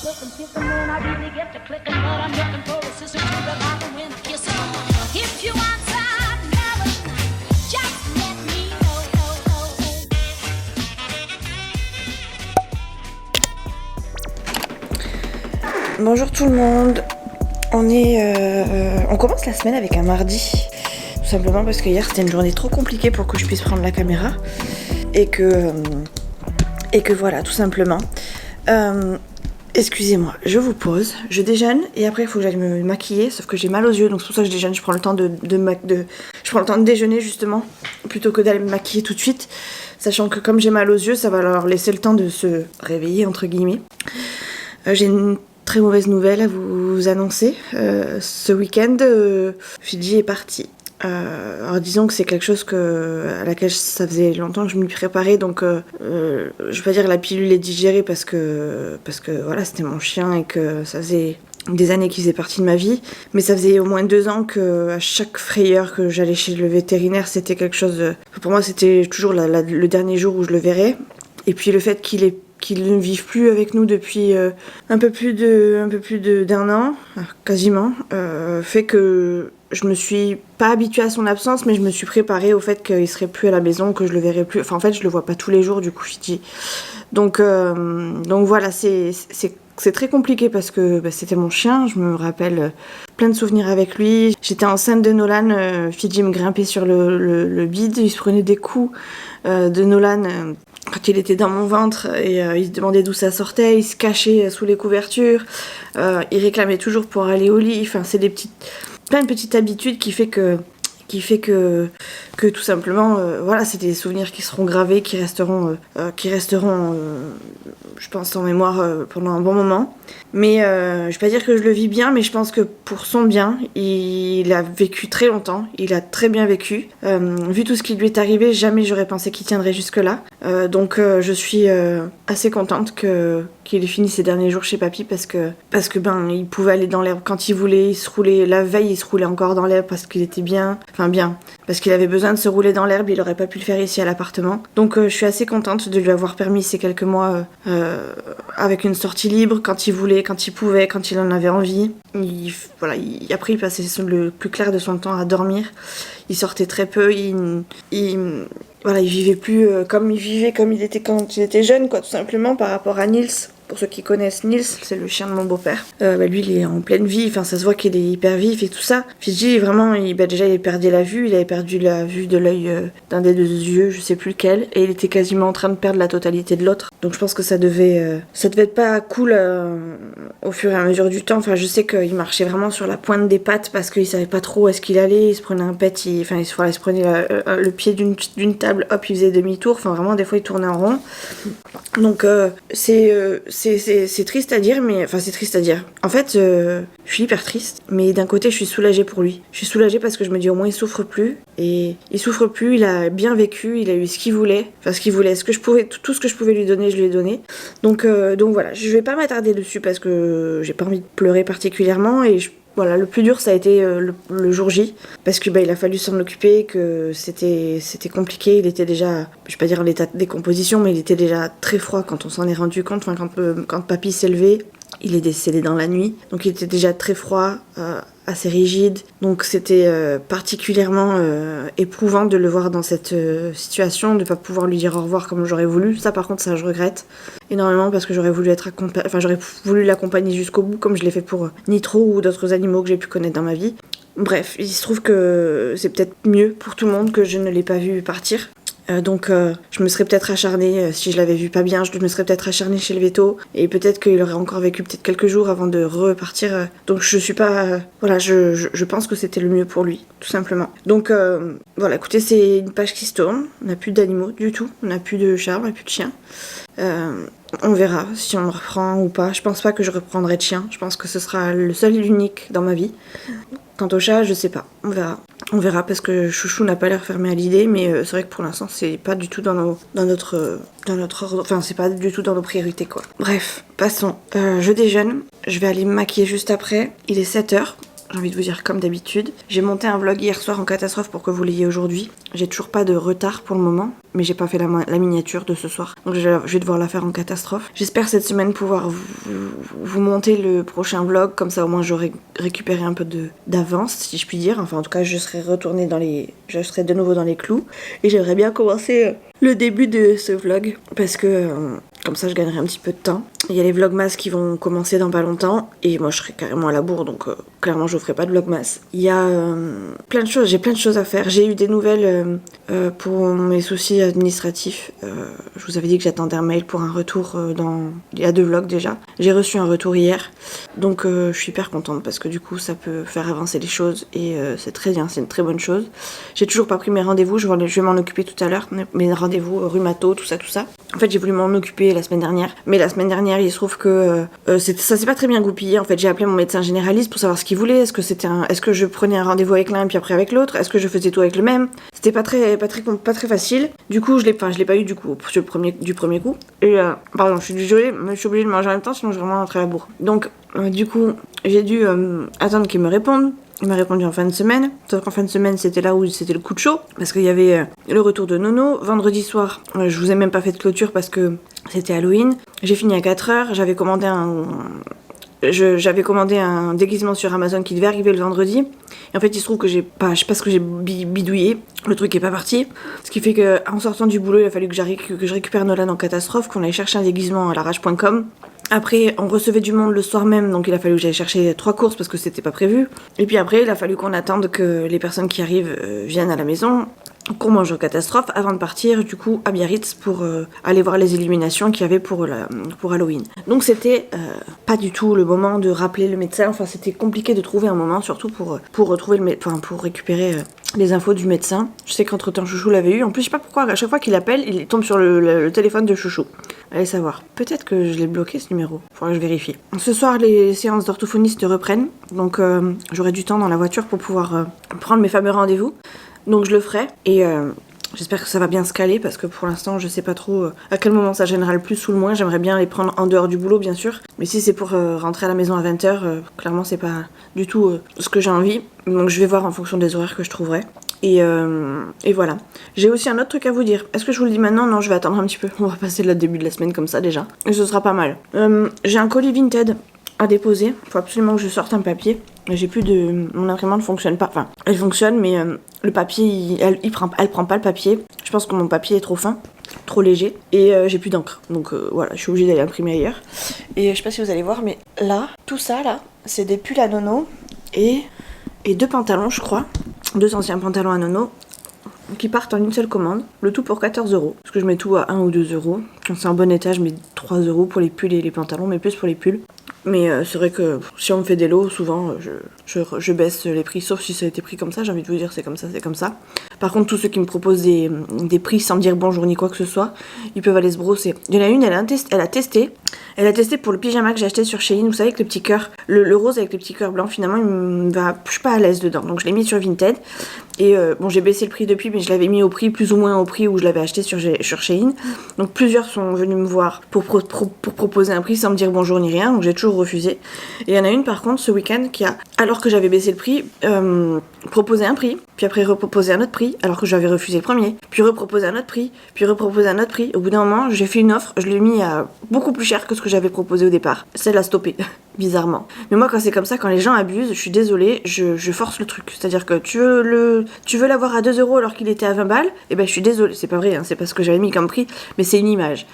looking, kissing when I really get to clicking, but I'm looking for a sister to the bottom when I kiss her. If you want some melon, just let me know. Bonjour tout le monde. On commence la semaine avec un mardi. Tout simplement parce que hier c'était une journée trop compliquée pour que je puisse prendre la caméra. Et que voilà, tout simplement. Excusez-moi, je vous pose, je déjeune et après il faut que j'aille me maquiller, sauf que j'ai mal aux yeux, donc c'est pour ça que je déjeune, je prends le temps de déjeuner justement, plutôt que d'aller me maquiller tout de suite, sachant que comme j'ai mal aux yeux, ça va leur laisser le temps de se réveiller, entre guillemets. J'ai une très mauvaise nouvelle à vous annoncer. Ce week-end, Fidji est partie. Alors disons que c'est quelque chose à laquelle ça faisait longtemps que je m'y préparais, donc je vais pas dire la pilule est digérée parce que voilà, c'était mon chien et que ça faisait des années qu'il faisait partie de ma vie, mais ça faisait au moins 2 ans que à chaque frayeur que j'allais chez le vétérinaire, c'était quelque chose pour moi c'était toujours le dernier jour où je le verrais. Et puis le fait qu'il ne vive plus avec nous depuis un peu plus d'un an, quasiment, fait que je me suis pas habituée à son absence, mais je me suis préparée au fait qu'il serait plus à la maison, que je le verrais plus. Enfin, en fait, je le vois pas tous les jours, du coup, Fidji. Donc voilà, c'est très compliqué parce que c'était mon chien. Je me rappelle plein de souvenirs avec lui. J'étais enceinte de Nolan. Fidji me grimpait sur le bide. Il se prenait des coups de Nolan quand il était dans mon ventre et il se demandait d'où ça sortait. Il se cachait sous les couvertures. Il réclamait toujours pour aller au lit. Enfin, c'est plein de petites habitudes qui fait que tout simplement voilà, c'est des souvenirs qui seront gravés, qui resteront je pense en mémoire pendant un bon moment. Mais je vais pas dire que je le vis bien, mais je pense que pour son bien, il a vécu très longtemps, il a très bien vécu. Vu tout ce qui lui est arrivé, jamais j'aurais pensé qu'il tiendrait jusque là. Donc je suis assez contente qu'il ait fini ses derniers jours chez papy parce que il pouvait aller dans l'herbe quand il voulait. Il se roulait la veille, il se roulait encore dans l'herbe parce qu'il était bien, parce qu'il avait besoin de se rouler dans l'herbe. Il aurait pas pu le faire ici à l'appartement. Donc je suis assez contente de lui avoir permis ces quelques mois avec une sortie libre quand il voulait, quand il pouvait, quand il en avait envie. Après il passait le plus clair de son temps à dormir. Il sortait très peu. Il vivait plus comme il était quand il était jeune, quoi, tout simplement, par rapport à Nils. Pour ceux qui connaissent Nils, c'est le chien de mon beau-père. Lui, il est en pleine vie, enfin, ça se voit qu'il est hyper vif et tout ça. Fidji, vraiment, déjà, il perdait la vue. Il avait perdu la vue de l'œil d'un des 2 yeux, je sais plus lequel. Et il était quasiment en train de perdre la totalité de l'autre. Donc je pense que ça devait être pas cool au fur et à mesure du temps. Enfin, je sais qu'il marchait vraiment sur la pointe des pattes parce qu'il savait pas trop où est-ce qu'il allait. Il se prenait un pet, il se prenait le pied d'une table, hop, il faisait demi-tour. Enfin, vraiment, des fois, il tournait en rond. Donc c'est triste à dire, mais enfin c'est triste à dire. En fait, je suis hyper triste, mais d'un côté je suis soulagée pour lui. Je suis soulagée parce que je me dis au moins il souffre plus, et il souffre plus, il a bien vécu, il a eu ce qu'il voulait, tout ce que je pouvais lui donner, je lui ai donné. Donc voilà, je vais pas m'attarder dessus parce que j'ai pas envie de pleurer particulièrement, et voilà, le plus dur ça a été le jour J, parce que il a fallu s'en occuper, que c'était compliqué. Il était déjà, je vais pas dire en état de décomposition, mais il était déjà très froid quand on s'en est rendu compte. Enfin, quand papy s'est levé, il est décédé dans la nuit, donc il était déjà très froid, assez rigide. Donc c'était particulièrement éprouvant de le voir dans cette situation, de pas pouvoir lui dire au revoir comme j'aurais voulu. Ça, par contre, ça je regrette énormément parce que j'aurais voulu l'accompagner jusqu'au bout, comme je l'ai fait pour Nitro ou d'autres animaux que j'ai pu connaître dans ma vie. Bref, il se trouve que c'est peut-être mieux pour tout le monde que je ne l'ai pas vu partir. Donc je me serais peut-être acharnée, si je l'avais vu pas bien, je me serais peut-être acharnée chez le veto, et peut-être qu'il aurait encore vécu peut-être quelques jours avant de repartir. Donc je suis pas... je pense que c'était le mieux pour lui, tout simplement. Donc voilà, écoutez, c'est une page qui se tourne. On n'a plus d'animaux du tout, on n'a plus de chats, on n'a plus de chiens. On verra si on reprend ou pas. Je pense pas que je reprendrai de chien, je pense que ce sera le seul et l'unique dans ma vie. Quant au chat, je sais pas, on verra. On verra parce que Chouchou n'a pas l'air fermé à l'idée, mais c'est vrai que pour l'instant c'est pas du tout dans notre ordre, enfin c'est pas du tout dans nos priorités, quoi. Bref, passons. Je déjeune, je vais aller me maquiller juste après. Il est 7h. j'ai envie de vous dire comme d'habitude. J'ai monté un vlog hier soir en catastrophe pour que vous l'ayez aujourd'hui. J'ai toujours pas de retard pour le moment, mais j'ai pas fait la miniature de ce soir. Donc je vais devoir la faire en catastrophe. J'espère cette semaine pouvoir vous monter le prochain vlog, comme ça au moins j'aurai récupéré un peu d'avance, si je puis dire. Enfin en tout cas je serai je serai de nouveau dans les clous. Et j'aimerais bien commencer le début de ce vlog, parce que comme ça je gagnerai un petit peu de temps. Il y a les vlogmas qui vont commencer dans pas longtemps, et moi je serai carrément à la bourre, donc clairement je ferai pas de vlogmas. Il y a plein de choses, j'ai plein de choses à faire. J'ai eu des nouvelles pour mes soucis administratifs. Je vous avais dit que j'attendais un mail pour un retour il y a 2 vlogs déjà. J'ai reçu un retour hier, donc je suis hyper contente parce que du coup ça peut faire avancer les choses, et c'est très bien, c'est une très bonne chose. J'ai toujours pas pris mes rendez-vous, je vais m'en occuper tout à l'heure, mes rendez-vous rhumato, tout ça. En fait j'ai voulu m'en occuper la semaine dernière, mais la semaine dernière il se trouve que ça s'est pas très bien goupillé. En fait j'ai appelé mon médecin généraliste pour savoir ce qu'il voulait. Est-ce que je prenais un rendez-vous avec l'un puis après avec l'autre, est-ce que je faisais tout avec le même. C'était pas très facile. Du coup je l'ai pas eu du coup du premier coup. Et pardon, je suis désolée, mais je suis obligée de manger en même temps sinon je vais vraiment rentrer à la bourre. Donc du coup j'ai dû attendre qu'il me réponde. Il m'a répondu en fin de semaine, sauf qu'en fin de semaine c'était là où c'était le coup de chaud, parce qu'il y avait le retour de Nono. Vendredi soir, je vous ai même pas fait de clôture parce que c'était Halloween. J'ai fini à 4h, j'avais commandé un déguisement sur Amazon qui devait arriver le vendredi. Et en fait il se trouve que je sais pas ce que j'ai bidouillé, le truc est pas parti. Ce qui fait que en sortant du boulot il a fallu que je récupère Nolan en catastrophe, qu'on aille chercher un déguisement à l'arrache.com. Après, on recevait du monde le soir même, donc il a fallu que j'aille chercher 3 courses parce que c'était pas prévu. Et puis après, il a fallu qu'on attende que les personnes qui arrivent viennent à la maison, qu'on mange en catastrophe avant de partir du coup à Biarritz pour aller voir les illuminations qu'il y avait pour Halloween. Donc c'était pas du tout le moment de rappeler le médecin. Enfin, c'était compliqué de trouver un moment, surtout pour récupérer les infos du médecin. Je sais qu'entre temps Chouchou l'avait eu. En plus je sais pas pourquoi à chaque fois qu'il appelle il tombe sur le téléphone de Chouchou. Allez savoir. Peut-être que je l'ai bloqué ce numéro. Faudra que je vérifie. Ce soir les séances d'orthophonistes reprennent. Donc j'aurai du temps dans la voiture pour pouvoir prendre mes fameux rendez-vous. Donc je le ferai. Et j'espère que ça va bien se caler parce que pour l'instant je sais pas trop à quel moment ça gênera le plus ou le moins. J'aimerais bien les prendre en dehors du boulot bien sûr. Mais si c'est pour rentrer à la maison à 20h, clairement c'est pas du tout ce que j'ai envie. Donc je vais voir en fonction des horaires que je trouverai. Et voilà. J'ai aussi un autre truc à vous dire. Est-ce que je vous le dis maintenant? Non, je vais attendre un petit peu. On va passer le début de la semaine comme ça déjà. Et ce sera pas mal. J'ai un colis Vinted à déposer. Faut absolument que je sorte un papier. J'ai plus de... Mon imprimante ne fonctionne pas. Enfin, elle fonctionne, mais le papier, elle prend pas le papier. Je pense que mon papier est trop fin, trop léger. Et j'ai plus d'encre. Donc voilà, je suis obligée d'aller imprimer ailleurs. Et je sais pas si vous allez voir, mais là, tout ça, là, c'est des pulls à Nono et 2 pantalons, je crois. 2 anciens pantalons à Nono qui partent en une seule commande, le tout pour 14€. Parce que je mets tout à 1 ou 2€. Quand c'est en bon état, je mets 3€ pour les pulls et les pantalons, mais plus pour les pulls. Mais c'est vrai que si on me fait des lots, souvent je baisse les prix, sauf si ça a été pris comme ça, j'ai envie de vous dire c'est comme ça, c'est comme ça. Par contre, tous ceux qui me proposent des prix sans me dire bonjour ni quoi que ce soit, ils peuvent aller se brosser. Il y en a une, elle a testé pour le pyjama que j'ai acheté sur Shein, vous savez, avec le petit cœur, le rose avec les petits cœurs blancs, finalement, je suis pas à l'aise dedans, donc je l'ai mis sur Vinted. Et bon, j'ai baissé le prix depuis, mais je l'avais mis au prix, plus ou moins au prix où je l'avais acheté sur Shein. Donc plusieurs sont venus me voir pour proposer un prix sans me dire bonjour ni rien, donc j'ai toujours refusé. Et il y en a une par contre ce week-end qui a, alors que j'avais baissé le prix, proposé un prix, puis après reproposé un autre prix, alors que j'avais refusé le premier, puis reproposé un autre prix, puis reproposé un autre prix. Au bout d'un moment, j'ai fait une offre, je l'ai mis à beaucoup plus cher que ce que j'avais proposé au départ. Celle a stoppé, bizarrement. Mais moi, quand c'est comme ça, quand les gens abusent, je suis désolée, je force le truc. C'est-à-dire que tu veux l'avoir à 2€ alors qu'il était à 20 balles, et ben je suis désolée, c'est pas vrai, hein, c'est pas ce que j'avais mis comme prix, mais c'est une image.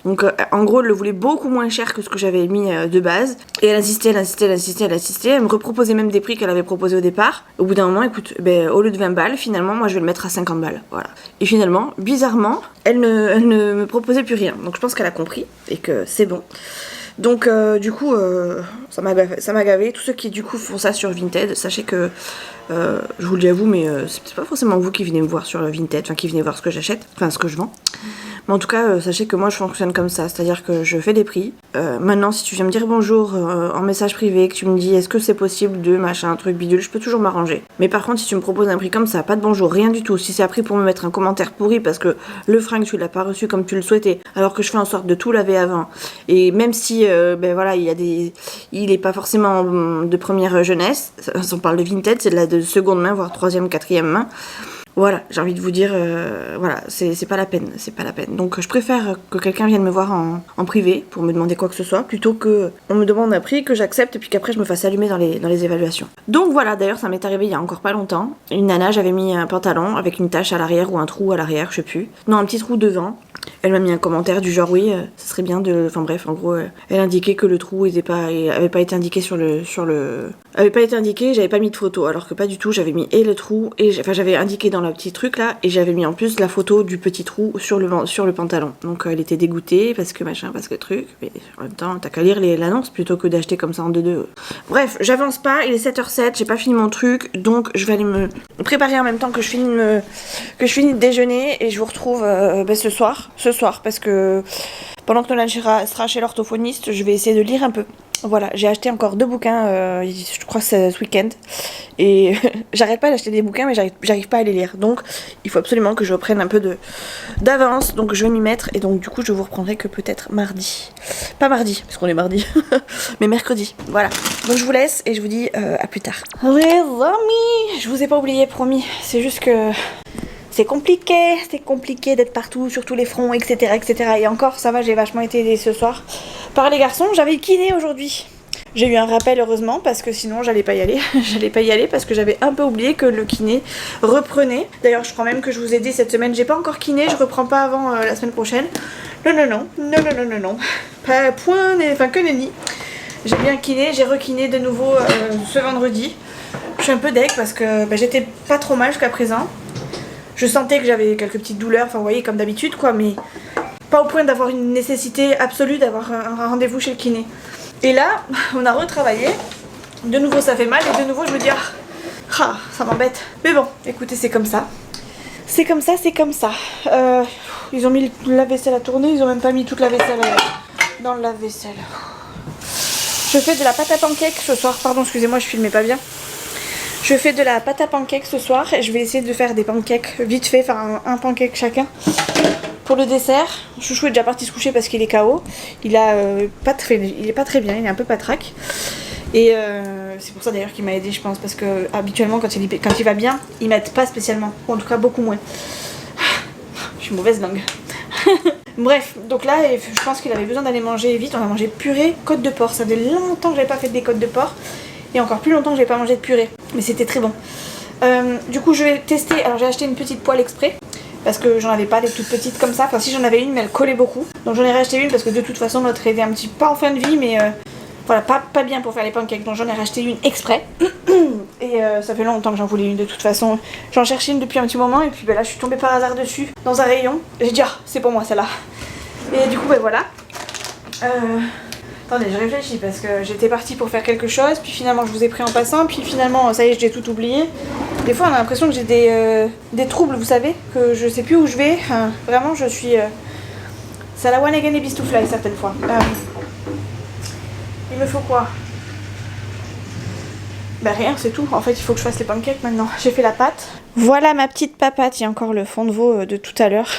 Donc en gros elle le voulait beaucoup moins cher que ce que j'avais mis de base. Et elle insistait, elle me reproposait même des prix qu'elle avait proposé au départ. Au bout d'un moment, écoute, au lieu de 20 balles, finalement moi je vais le mettre à 50 balles. Voilà. Et finalement, bizarrement, elle ne me proposait plus rien. Donc je pense qu'elle a compris et que c'est bon. Donc du coup ça m'a gavé. Tous ceux qui du coup font ça sur Vinted, sachez que je vous le dis à vous, mais c'est pas forcément vous qui venez me voir sur le Vinted, enfin qui venez voir ce que j'achète, enfin ce que je vends. Mais en tout cas, sachez que moi je fonctionne comme ça, c'est-à-dire que je fais des prix. Maintenant, si tu viens me dire bonjour en message privé, que tu me dis est-ce que c'est possible de machin, un truc bidule, je peux toujours m'arranger. Mais par contre, si tu me proposes un prix comme ça, pas de bonjour, rien du tout, si c'est appris pour me mettre un commentaire pourri parce que le fringue tu l'as pas reçu comme tu le souhaitais, alors que je fais en sorte de tout laver avant, et même si ben voilà, il est pas forcément de première jeunesse, on parle de vintage, c'est de seconde main, voire troisième, quatrième main. Voilà, j'ai envie de vous dire, voilà, c'est pas la peine, c'est pas la peine. Donc je préfère que quelqu'un vienne me voir en privé pour me demander quoi que ce soit, plutôt que on me demande un prix, que j'accepte et puis qu'après je me fasse allumer dans les évaluations. Donc voilà, d'ailleurs ça m'est arrivé il y a encore pas longtemps. Une nana, j'avais mis un pantalon avec une tache à l'arrière ou un trou à l'arrière, je sais plus. Non, un petit trou devant. Elle m'a mis un commentaire du genre oui, ça serait bien de... Enfin bref, en gros, elle indiquait que le trou avait pas été indiqué avait pas été indiqué, j'avais pas mis de photo, alors que pas du tout, j'avais mis et le trou, et j'avais indiqué dans le petit truc là, et j'avais mis en plus la photo du petit trou sur le pantalon. Donc elle était dégoûtée, parce que machin, parce que truc, mais en même temps, t'as qu'à lire l'annonce plutôt que d'acheter comme ça en deux. Bref, j'avance pas, il est 7h07, j'ai pas fini mon truc, donc je vais aller me préparer en même temps que je finis de déjeuner, et je vous retrouve ce soir, parce que pendant que Nolan sera chez l'orthophoniste, je vais essayer de lire un peu. Voilà, j'ai acheté encore 2 bouquins, je crois que c'est ce week-end, et j'arrête pas d'acheter des bouquins, mais j'arrive pas à les lire, donc il faut absolument que je reprenne un peu d'avance, donc je vais m'y mettre, et donc du coup je vous reprendrai que peut-être mardi, pas mardi, parce qu'on est mardi, mais mercredi, voilà, donc je vous laisse, et je vous dis à plus tard. Les amis, je vous ai pas oublié, promis, c'est juste que... C'est compliqué d'être partout, sur tous les fronts, etc., etc. Et encore, ça va, j'ai vachement été aidée ce soir par les garçons. J'avais le kiné aujourd'hui. J'ai eu un rappel, heureusement, parce que sinon, j'allais pas y aller. J'allais pas y aller parce que j'avais un peu oublié que le kiné reprenait. D'ailleurs, je crois même que je vous ai dit cette semaine, j'ai pas encore kiné, je reprends pas avant la semaine prochaine. Non. Pas point, enfin que nenni. J'ai bien kiné, j'ai rekiné de nouveau ce vendredi. Je suis un peu deg parce que j'étais pas trop mal jusqu'à présent. Je sentais que j'avais quelques petites douleurs, enfin vous voyez comme d'habitude quoi, mais pas au point d'avoir une nécessité absolue d'avoir un rendez-vous chez le kiné. Et là, on a retravaillé, de nouveau ça fait mal et de nouveau je me dis ça m'embête. Mais bon, écoutez, c'est comme ça. C'est comme ça. Ils ont mis la vaisselle à tourner, ils ont même pas mis toute la vaisselle dans le lave-vaisselle. Je fais de la pâte à pancake ce soir, pardon, excusez-moi, je filmais pas bien. Je fais de la pâte à pancake ce soir et je vais essayer de faire des pancakes vite fait, faire un pancake chacun pour le dessert. Chouchou est déjà parti se coucher parce qu'il est KO. Il est pas très bien, il est un peu patraque. Et c'est pour ça d'ailleurs qu'il m'a aidé, je pense, parce que habituellement quand il va bien, il m'aide pas spécialement, ou en tout cas beaucoup moins. Je suis mauvaise langue. Bref, donc là je pense qu'il avait besoin d'aller manger vite. On a mangé purée côte de porc. Ça faisait longtemps que j'avais pas fait des côtes de porc. Et encore plus longtemps que j'ai pas mangé de purée, mais c'était très bon. Du coup je vais tester, alors j'ai acheté une petite poêle exprès parce que j'en avais pas des toutes petites comme ça, enfin si j'en avais une mais elle collait beaucoup, donc j'en ai racheté une parce que de toute façon l'autre était un petit peu pas en fin de vie, mais voilà, pas bien pour faire les pancakes, donc j'en ai racheté une exprès. Et ça fait longtemps que j'en voulais une de toute façon, j'en cherchais une depuis un petit moment et puis là je suis tombée par hasard dessus dans un rayon, j'ai dit c'est pour moi celle-là. Et du coup voilà. Attendez, je réfléchis parce que j'étais partie pour faire quelque chose, puis finalement je vous ai pris en passant, puis finalement ça y est, j'ai tout oublié. Des fois on a l'impression que j'ai des troubles, vous savez, que je sais plus où je vais. Enfin, vraiment je suis... c'est la one again et beast to fly certaines fois. Il me faut quoi? Rien, c'est tout. En fait il faut que je fasse les pancakes maintenant. J'ai fait la pâte. Voilà ma petite papate, il y a encore le fond de veau de tout à l'heure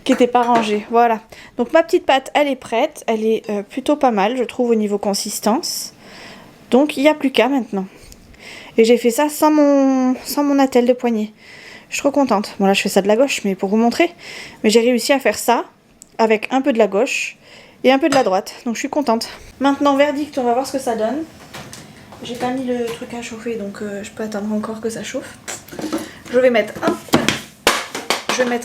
qui n'était pas rangé. Voilà. Donc ma petite pâte, elle est prête. Elle est plutôt pas mal, je trouve, au niveau consistance. Donc il n'y a plus qu'à maintenant. Et j'ai fait ça sans mon attelle de poignet. Je suis trop contente. Bon là je fais ça de la gauche, mais pour vous montrer. Mais j'ai réussi à faire ça avec un peu de la gauche et un peu de la droite. Donc je suis contente. Maintenant verdict, on va voir ce que ça donne. J'ai pas mis le truc à chauffer, donc je peux attendre encore que ça chauffe. Je vais mettre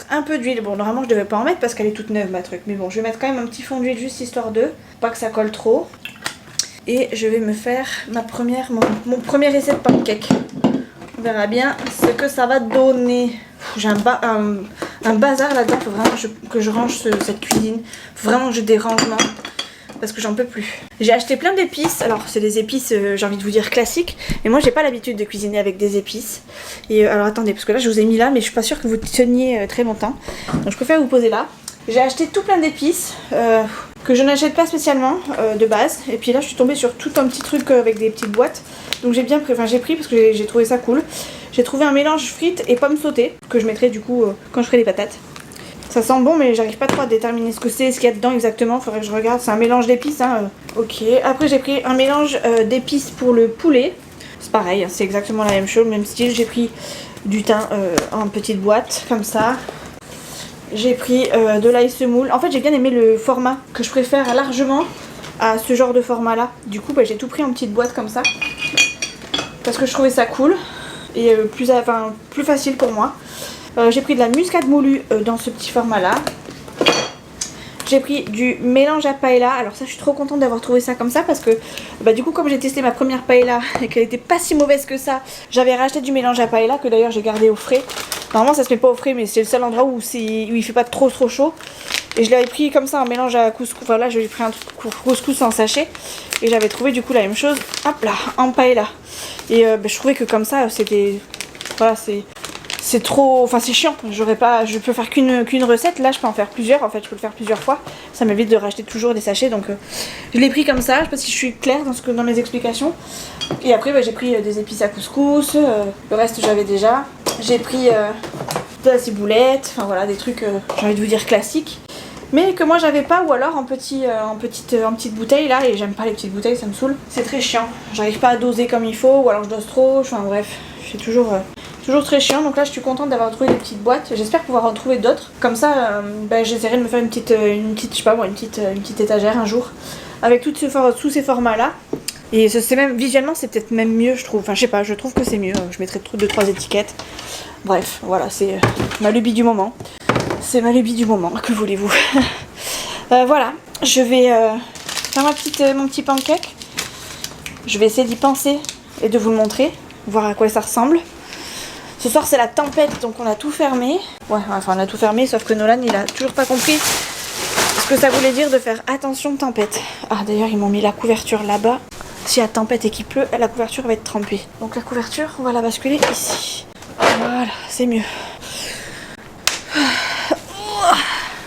un peu d'huile. Bon, normalement je devais pas en mettre parce qu'elle est toute neuve ma truc. Mais bon, je vais mettre quand même un petit fond d'huile juste histoire de pas que ça colle trop. Et je vais me faire mon premier essai de pancake. On verra bien ce que ça va donner. J'ai un bazar là-dedans. Faut vraiment que je range cette cuisine. Faut vraiment que je dérange parce que j'en peux plus. J'ai acheté plein d'épices, alors c'est des épices, j'ai envie de vous dire classiques, mais moi j'ai pas l'habitude de cuisiner avec des épices. Et alors attendez, parce que là je vous ai mis là, mais je suis pas sûre que vous teniez très longtemps, donc je préfère vous poser là. J'ai acheté tout plein d'épices que je n'achète pas spécialement de base. Et puis là je suis tombée sur tout un petit truc avec des petites boîtes. Donc j'ai pris parce que j'ai trouvé ça cool. J'ai trouvé un mélange frites et pommes sautées que je mettrai du coup quand je ferai les patates. Ça sent bon mais j'arrive pas trop à déterminer ce que c'est, ce qu'il y a dedans exactement. Faudrait que je regarde, c'est un mélange d'épices hein. Ok, après j'ai pris un mélange d'épices pour le poulet. C'est pareil, hein, c'est exactement la même chose, le même style. J'ai pris du thym en petite boîte comme ça. J'ai pris de l'ail semoule. En fait j'ai bien aimé le format que je préfère largement à ce genre de format là. Du coup bah, j'ai tout pris en petite boîte comme ça. Parce que je trouvais ça cool et plus facile pour moi. J'ai pris de la muscade moulue dans ce petit format là. J'ai pris du mélange à paella. Alors ça je suis trop contente d'avoir trouvé ça comme ça parce que bah, du coup comme j'ai testé ma première paella et qu'elle était pas si mauvaise que ça, j'avais racheté du mélange à paella que d'ailleurs j'ai gardé au frais. Normalement ça se met pas au frais mais c'est le seul endroit où il fait pas trop chaud. Et je l'avais pris comme ça en mélange à couscous. Enfin là j'ai pris un truc couscous en sachet. Et j'avais trouvé du coup la même chose, hop là, en paella. Et bah, je trouvais que comme ça c'était... Voilà c'est trop... Enfin c'est chiant, je peux faire qu'une recette. Là je peux en faire plusieurs, en fait je peux le faire plusieurs fois. Ça m'évite de racheter toujours des sachets. Donc je l'ai pris comme ça, je sais pas si je suis claire dans mes explications. Et après bah, j'ai pris des épices à couscous, le reste j'avais déjà. J'ai pris de la ciboulette, enfin voilà des trucs j'ai envie de vous dire classiques. Mais que moi j'avais pas, ou alors en petite bouteille là, et j'aime pas les petites bouteilles, ça me saoule. C'est très chiant, j'arrive pas à doser comme il faut, ou alors je dose trop, enfin bref, c'est toujours très chiant. Donc là je suis contente d'avoir trouvé des petites boîtes, j'espère pouvoir en trouver d'autres. Comme ça, j'essaierai de me faire une petite je sais pas moi, une petite étagère un jour, avec tous ces formats là. Et c'est même, visuellement c'est peut-être même mieux je trouve, enfin je sais pas, je trouve que c'est mieux, je mettrai 2-3 étiquettes. Bref, voilà, c'est ma lubie du moment. C'est ma lubie du moment, que voulez-vous. Voilà, je vais faire mon petit pancake. Je vais essayer d'y penser et de vous le montrer, voir à quoi ça ressemble. Ce soir c'est la tempête, donc on a tout fermé. Ouais, enfin on a tout fermé, sauf que Nolan il a toujours pas compris ce que ça voulait dire de faire attention tempête. Ah d'ailleurs ils m'ont mis la couverture là-bas. S'il y a tempête et qu'il pleut, la couverture va être trempée. Donc la couverture, on va la basculer ici. Voilà, c'est mieux.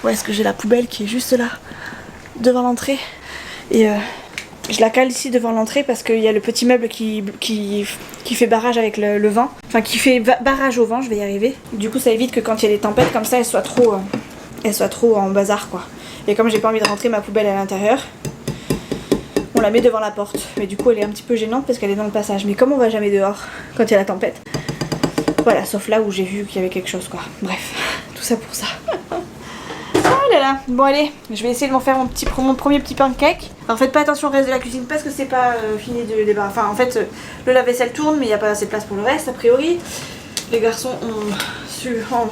Ouais, est-ce que j'ai la poubelle qui est juste là, devant l'entrée. Et je la cale ici devant l'entrée parce qu'il y a le petit meuble qui fait barrage avec le vent. Enfin, qui fait barrage au vent, je vais y arriver. Du coup, ça évite que quand il y a des tempêtes comme ça, elles soient trop en bazar, quoi. Et comme j'ai pas envie de rentrer ma poubelle à l'intérieur, on la met devant la porte. Mais du coup, elle est un petit peu gênante parce qu'elle est dans le passage. Mais comme on va jamais dehors quand il y a la tempête, voilà, sauf là où j'ai vu qu'il y avait quelque chose, quoi. Bref, tout ça pour ça. Oh là là. Bon allez, je vais essayer de m'en faire mon premier petit pancake. Alors faites pas attention au reste de la cuisine parce que c'est pas fini de débarrasser. Enfin en fait le lave-vaisselle tourne mais il n'y a pas assez de place pour le reste a priori. Les garçons ont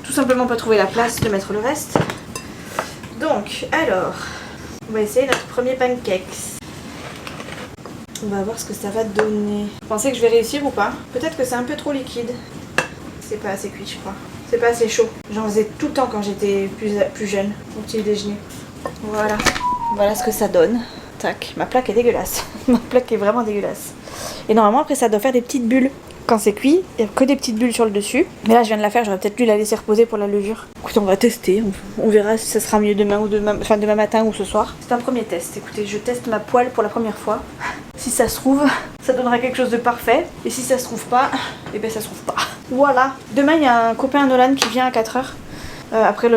tout simplement pas trouvé la place de mettre le reste. Donc alors, on va essayer notre premier pancake. On va voir ce que ça va donner. Vous pensez que je vais réussir ou pas? Peut-être que c'est un peu trop liquide. C'est pas assez cuit je crois. C'est pas assez chaud. J'en faisais tout le temps quand j'étais plus jeune, au petit déjeuner. Voilà. Voilà ce que ça donne. Tac. Ma plaque est dégueulasse. Ma plaque est vraiment dégueulasse. Et normalement après ça doit faire des petites bulles. Quand c'est cuit, il n'y a que des petites bulles sur le dessus. Mais là je viens de la faire, j'aurais peut-être dû la laisser reposer pour la levure. Écoutez, on va tester. On verra si ça sera mieux demain demain matin ou ce soir. C'est un premier test. Écoutez, je teste ma poêle pour la première fois. Si ça se trouve, ça donnera quelque chose de parfait. Et si ça se trouve pas, eh ben ça se trouve pas. Voilà. Demain il y a un copain Nolan qui vient à 4h. Après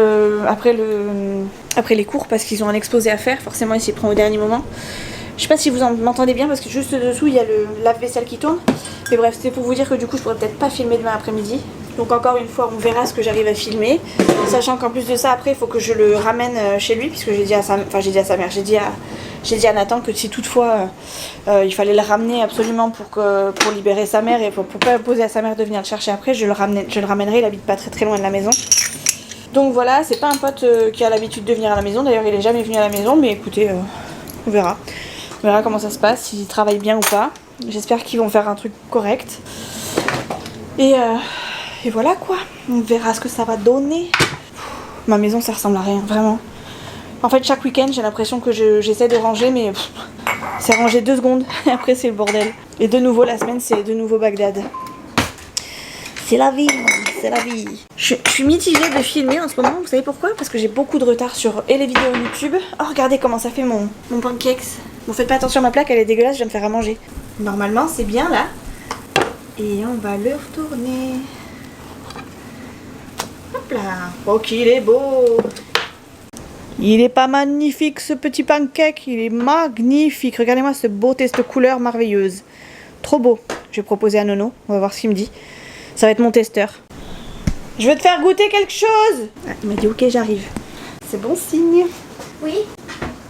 les cours parce qu'ils ont un exposé à faire. Forcément il s'y prend au dernier moment. Je sais pas si vous m'entendez bien parce que juste dessous il y a le lave-vaisselle qui tourne. Mais bref, c'était pour vous dire que du coup je pourrais peut-être pas filmer demain après-midi. Donc encore une fois on verra ce que j'arrive à filmer. Sachant qu'en plus de ça après il faut que je le ramène chez lui. Puisque j'ai dit à sa mère, j'ai dit à Nathan que si toutefois il fallait le ramener absolument pour libérer sa mère et pour pas imposer à sa mère de venir le chercher après, je le ramènerai, il habite pas très loin de la maison. Donc voilà, c'est pas un pote qui a l'habitude de venir à la maison, d'ailleurs il est jamais venu à la maison, mais écoutez, on verra. On verra comment ça se passe, s'ils travaillent bien ou pas. J'espère qu'ils vont faire un truc correct. Et voilà quoi, on verra ce que ça va donner. Ma maison ça ressemble à rien, vraiment. En fait chaque week-end j'ai l'impression que j'essaie de ranger mais c'est rangé 2 secondes et après c'est le bordel. Et de nouveau la semaine c'est de nouveau Bagdad. C'est la vie, c'est la vie. Je suis mitigée de filmer en ce moment, vous savez pourquoi? Parce que j'ai beaucoup de retard sur les vidéos YouTube. Oh, regardez comment ça fait mon pancakes. Bon, faites pas attention à ma plaque, elle est dégueulasse, je viens de faire à manger. Normalement, c'est bien là. Et on va le retourner. Hop là. Oh, qu'il est beau. Il est pas magnifique ce petit pancake, il est magnifique. Regardez-moi cette beauté, cette couleur merveilleuse. Trop beau. Je vais proposer à Nono, on va voir ce qu'il me dit. Ça va être mon testeur. Je veux te faire goûter quelque chose. Ah, il m'a dit ok, j'arrive. C'est bon signe. Oui.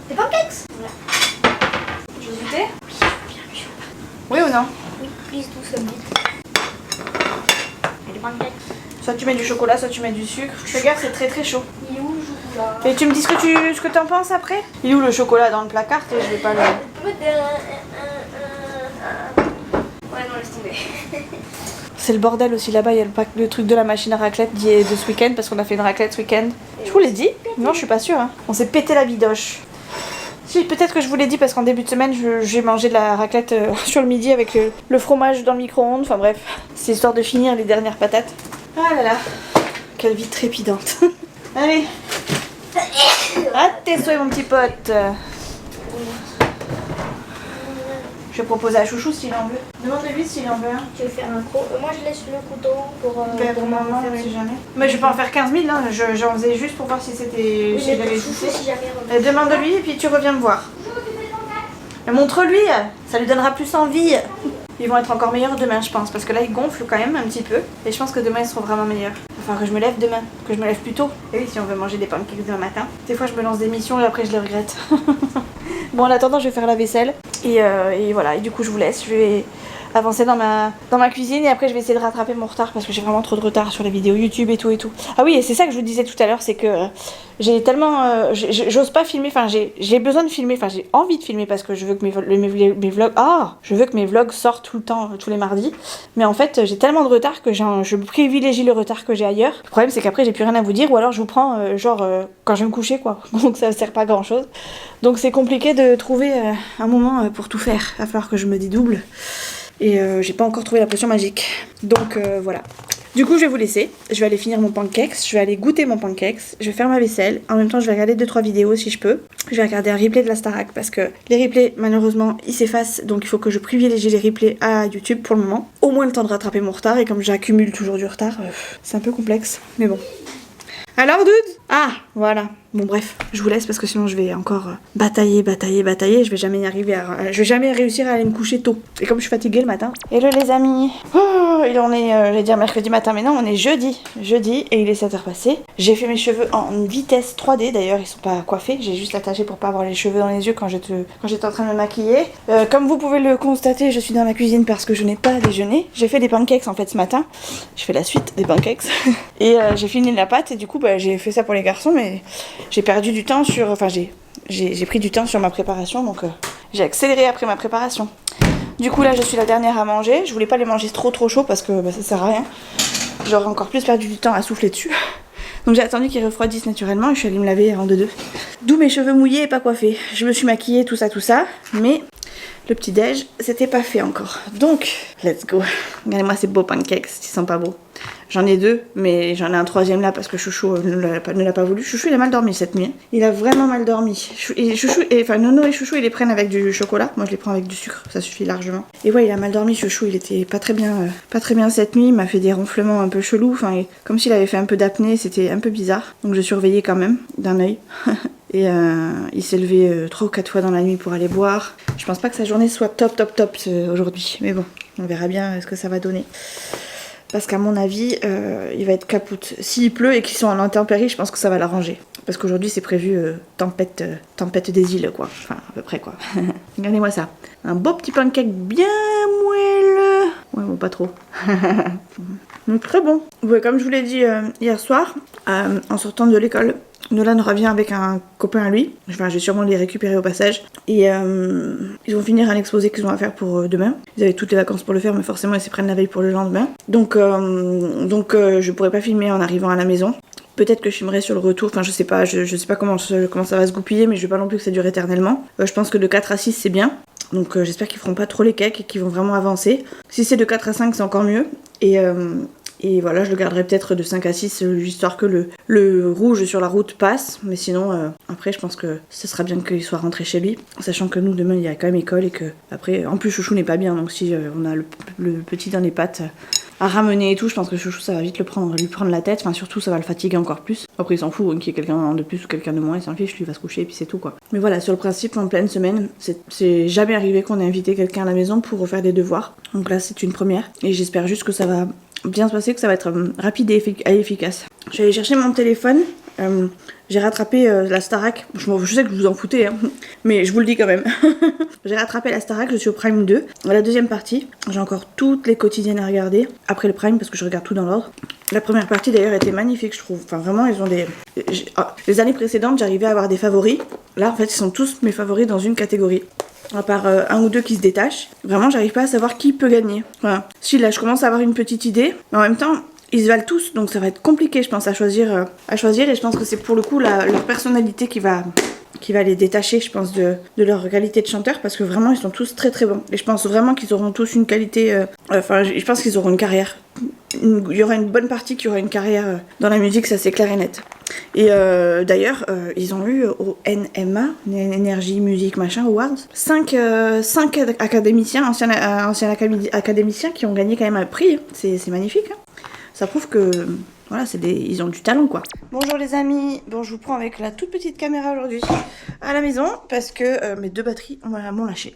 Des pancakes? Je veux goûter? Oui ou non? Oui, please do some bit. Et des pancakes. Soit tu mets du chocolat, soit tu mets du sucre. Fais gaffe, c'est très très chaud. Il est où le chocolat? Et tu me dis ce que t'en penses après? Il est où le chocolat dans le placard? Et je vais pas le... Ouais, non, laisse tomber. C'est le bordel aussi là-bas, il y a le truc de la machine à raclette de ce week-end parce qu'on a fait une raclette ce week-end. Je vous l'ai dit? Non, je suis pas sûre. Hein. On s'est pété la bidoche. Si, peut-être que je vous l'ai dit parce qu'en début de semaine, j'ai mangé de la raclette sur le midi avec le fromage dans le micro-ondes. Enfin bref, c'est histoire de finir les dernières patates. Ah là là, quelle vie trépidante. Allez, à tes souhaits mon petit pote. Je vais proposer à Chouchou s'il en veut. Demande-lui s'il en veut un. Tu veux faire un croc? Moi, je laisse le couteau pour maman, si jamais. Mais je vais pas en faire 15 000, hein. J'en faisais juste pour voir si c'était. Oui, Si j'avais Chouchou, touché. si jamais. Demande-lui et puis tu reviens me voir. Montre-lui, ça lui donnera plus envie. Ils vont être encore meilleurs demain, je pense, parce que là ils gonflent quand même un petit peu. Et je pense que demain ils seront vraiment meilleurs. Enfin, que je me lève demain, que je me lève plus tôt. Et oui, si on veut manger des pancakes demain matin. Des fois je me lance des missions et après je les regrette. Bon, en attendant, je vais faire la vaisselle. Et voilà, et du coup je vous laisse. Je vais avancer dans ma cuisine et après je vais essayer de rattraper mon retard parce que j'ai vraiment trop de retard sur les vidéos YouTube et tout. Ah oui, et c'est ça que je vous disais tout à l'heure, c'est que j'ai tellement... j'ose pas filmer, enfin j'ai besoin de filmer, enfin j'ai envie de filmer parce que je veux que mes vlogs... Ah, je veux que mes vlogs sortent tout le temps, tous les mardis. Mais en fait, j'ai tellement de retard que je privilégie le retard que j'ai ailleurs. Le problème, c'est qu'après, j'ai plus rien à vous dire ou alors je vous prends quand je vais me coucher, quoi. Donc ça sert pas à grand chose. Donc c'est compliqué de trouver un moment pour tout faire. Il va falloir que je me dédouble. Et j'ai pas encore trouvé la potion magique. Donc voilà. Du coup, je vais vous laisser. Je vais aller finir mon pancakes. Je vais aller goûter mon pancakes. Je vais faire ma vaisselle. En même temps, je vais regarder 2-3 vidéos si je peux. Je vais regarder un replay de la Starac parce que les replays, malheureusement, ils s'effacent. Donc il faut que je privilégie les replays à YouTube pour le moment. Au moins le temps de rattraper mon retard. Et comme j'accumule toujours du retard, c'est un peu complexe. Mais bon. Alors, dude? Ah, voilà. Bon, bref, je vous laisse parce que sinon je vais encore batailler. Je vais jamais y arriver je vais jamais réussir à aller me coucher tôt. Et comme je suis fatiguée le matin. Hello les amis. Oh, il en est, j'allais dire mercredi matin, mais non, on est jeudi. Jeudi, et il est 7h passé. J'ai fait mes cheveux en vitesse 3D. D'ailleurs, ils sont pas coiffés. J'ai juste attaché pour pas avoir les cheveux dans les yeux quand j'étais en train de me maquiller. Comme vous pouvez le constater, je suis dans la cuisine parce que je n'ai pas déjeuné. J'ai fait des pancakes en fait ce matin. Je fais la suite des pancakes. Et j'ai fini la pâte et du coup, j'ai fait ça pour les garçons, mais j'ai perdu du temps sur... Enfin, j'ai pris du temps sur ma préparation, donc j'ai accéléré après ma préparation. Du coup, là, je suis la dernière à manger. Je voulais pas les manger trop chaud parce que ça sert à rien. J'aurais encore plus perdu du temps à souffler dessus. Donc j'ai attendu qu'ils refroidissent naturellement et je suis allée me laver avant de deux. D'où mes cheveux mouillés et pas coiffés. Je me suis maquillée, tout ça, mais le petit déj, c'était pas fait encore. Donc, let's go. Regardez-moi ces beaux pancakes, ils sont pas beaux. J'en ai deux, mais j'en ai un troisième là parce que Chouchou ne l'a pas voulu. Chouchou, il a mal dormi cette nuit. Il a vraiment mal dormi. Nono et Chouchou, ils les prennent avec du chocolat. Moi, je les prends avec du sucre, ça suffit largement. Et ouais, il a mal dormi, Chouchou. Il était pas très bien cette nuit. Il m'a fait des ronflements un peu chelous. Enfin, comme s'il avait fait un peu d'apnée, c'était un peu bizarre. Donc, je surveillais quand même d'un œil. Et il s'est levé 3 ou 4 fois dans la nuit pour aller boire. Je pense pas que sa journée soit top aujourd'hui. Mais bon, on verra bien ce que ça va donner. Parce qu'à mon avis, il va être capoute. S'il pleut et qu'ils sont en intempérie, je pense que ça va l'arranger. Parce qu'aujourd'hui, c'est prévu tempête des îles, quoi. Enfin, à peu près, quoi. Regardez-moi ça. Un beau petit pancake bien moelleux. Ouais, bon, pas trop. Donc, très bon. Ouais, comme je vous l'ai dit hier soir, en sortant de l'école, Nolan revient avec un copain à lui. Enfin, je vais sûrement les récupérer au passage. Et ils vont finir un exposé qu'ils ont à faire pour demain. Ils avaient toutes les vacances pour le faire, mais forcément, ils se prennent la veille pour le lendemain. Donc je pourrais pas filmer en arrivant à la maison. Peut-être que je filmerai sur le retour. Enfin, je sais pas comment ça va se goupiller, mais je veux pas non plus que ça dure éternellement. Je pense que de 4 à 6, c'est bien. Donc j'espère qu'ils feront pas trop les cakes et qu'ils vont vraiment avancer. Si c'est de 4 à 5, c'est encore mieux. Et voilà, je le garderai peut-être de 5 à 6, histoire que le rouge sur la route passe. Mais sinon, après, je pense que ce sera bien qu'il soit rentré chez lui. Sachant que nous, demain, il y a quand même école et que, après, en plus, Chouchou n'est pas bien. Donc si on a le petit dans les pattes à ramener et tout, je pense que Chouchou, ça va vite lui prendre la tête. Enfin, surtout, ça va le fatiguer encore plus. Après, il s'en fout, qu'il y ait quelqu'un de plus ou quelqu'un de moins, il s'en fiche, lui, il va se coucher et puis c'est tout, quoi. Mais voilà, sur le principe, en pleine semaine, c'est jamais arrivé qu'on ait invité quelqu'un à la maison pour refaire des devoirs. Donc là, c'est une première. Et j'espère juste que ça va bien se passer, que ça va être rapide et efficace. Je suis allée chercher mon téléphone. J'ai rattrapé la Starac. Je sais que vous en foutez, hein, mais je vous le dis quand même. J'ai rattrapé la Starac, je suis au Prime 2. La deuxième partie, j'ai encore toutes les quotidiennes à regarder. Après le Prime, parce que je regarde tout dans l'ordre. La première partie d'ailleurs était magnifique, je trouve. Enfin vraiment, ils ont des... Les années précédentes, j'arrivais à avoir des favoris. Là, en fait, ils sont tous mes favoris dans une catégorie. À part un ou deux qui se détachent. Vraiment, j'arrive pas à savoir qui peut gagner. Voilà. Si là, je commence à avoir une petite idée, mais en même temps... Ils se valent tous, donc ça va être compliqué, je pense, à choisir. Et je pense que c'est pour le coup leur personnalité qui va les détacher, je pense, de leur qualité de chanteur, parce que vraiment, ils sont tous très très bons. Et je pense vraiment qu'ils auront tous une qualité... je pense qu'ils auront une carrière. Il y aura une bonne partie qui aura une carrière dans la musique, ça c'est clair et net. Et d'ailleurs, ils ont eu au NMA, Energy Music Machin Awards, 5 académiciens, anciens académiciens qui ont gagné quand même un prix. C'est magnifique, hein. Ça prouve que voilà, ils ont du talent, quoi. Bonjour les amis, bon, je vous prends avec la toute petite caméra aujourd'hui à la maison parce que mes 2 batteries m'ont lâché.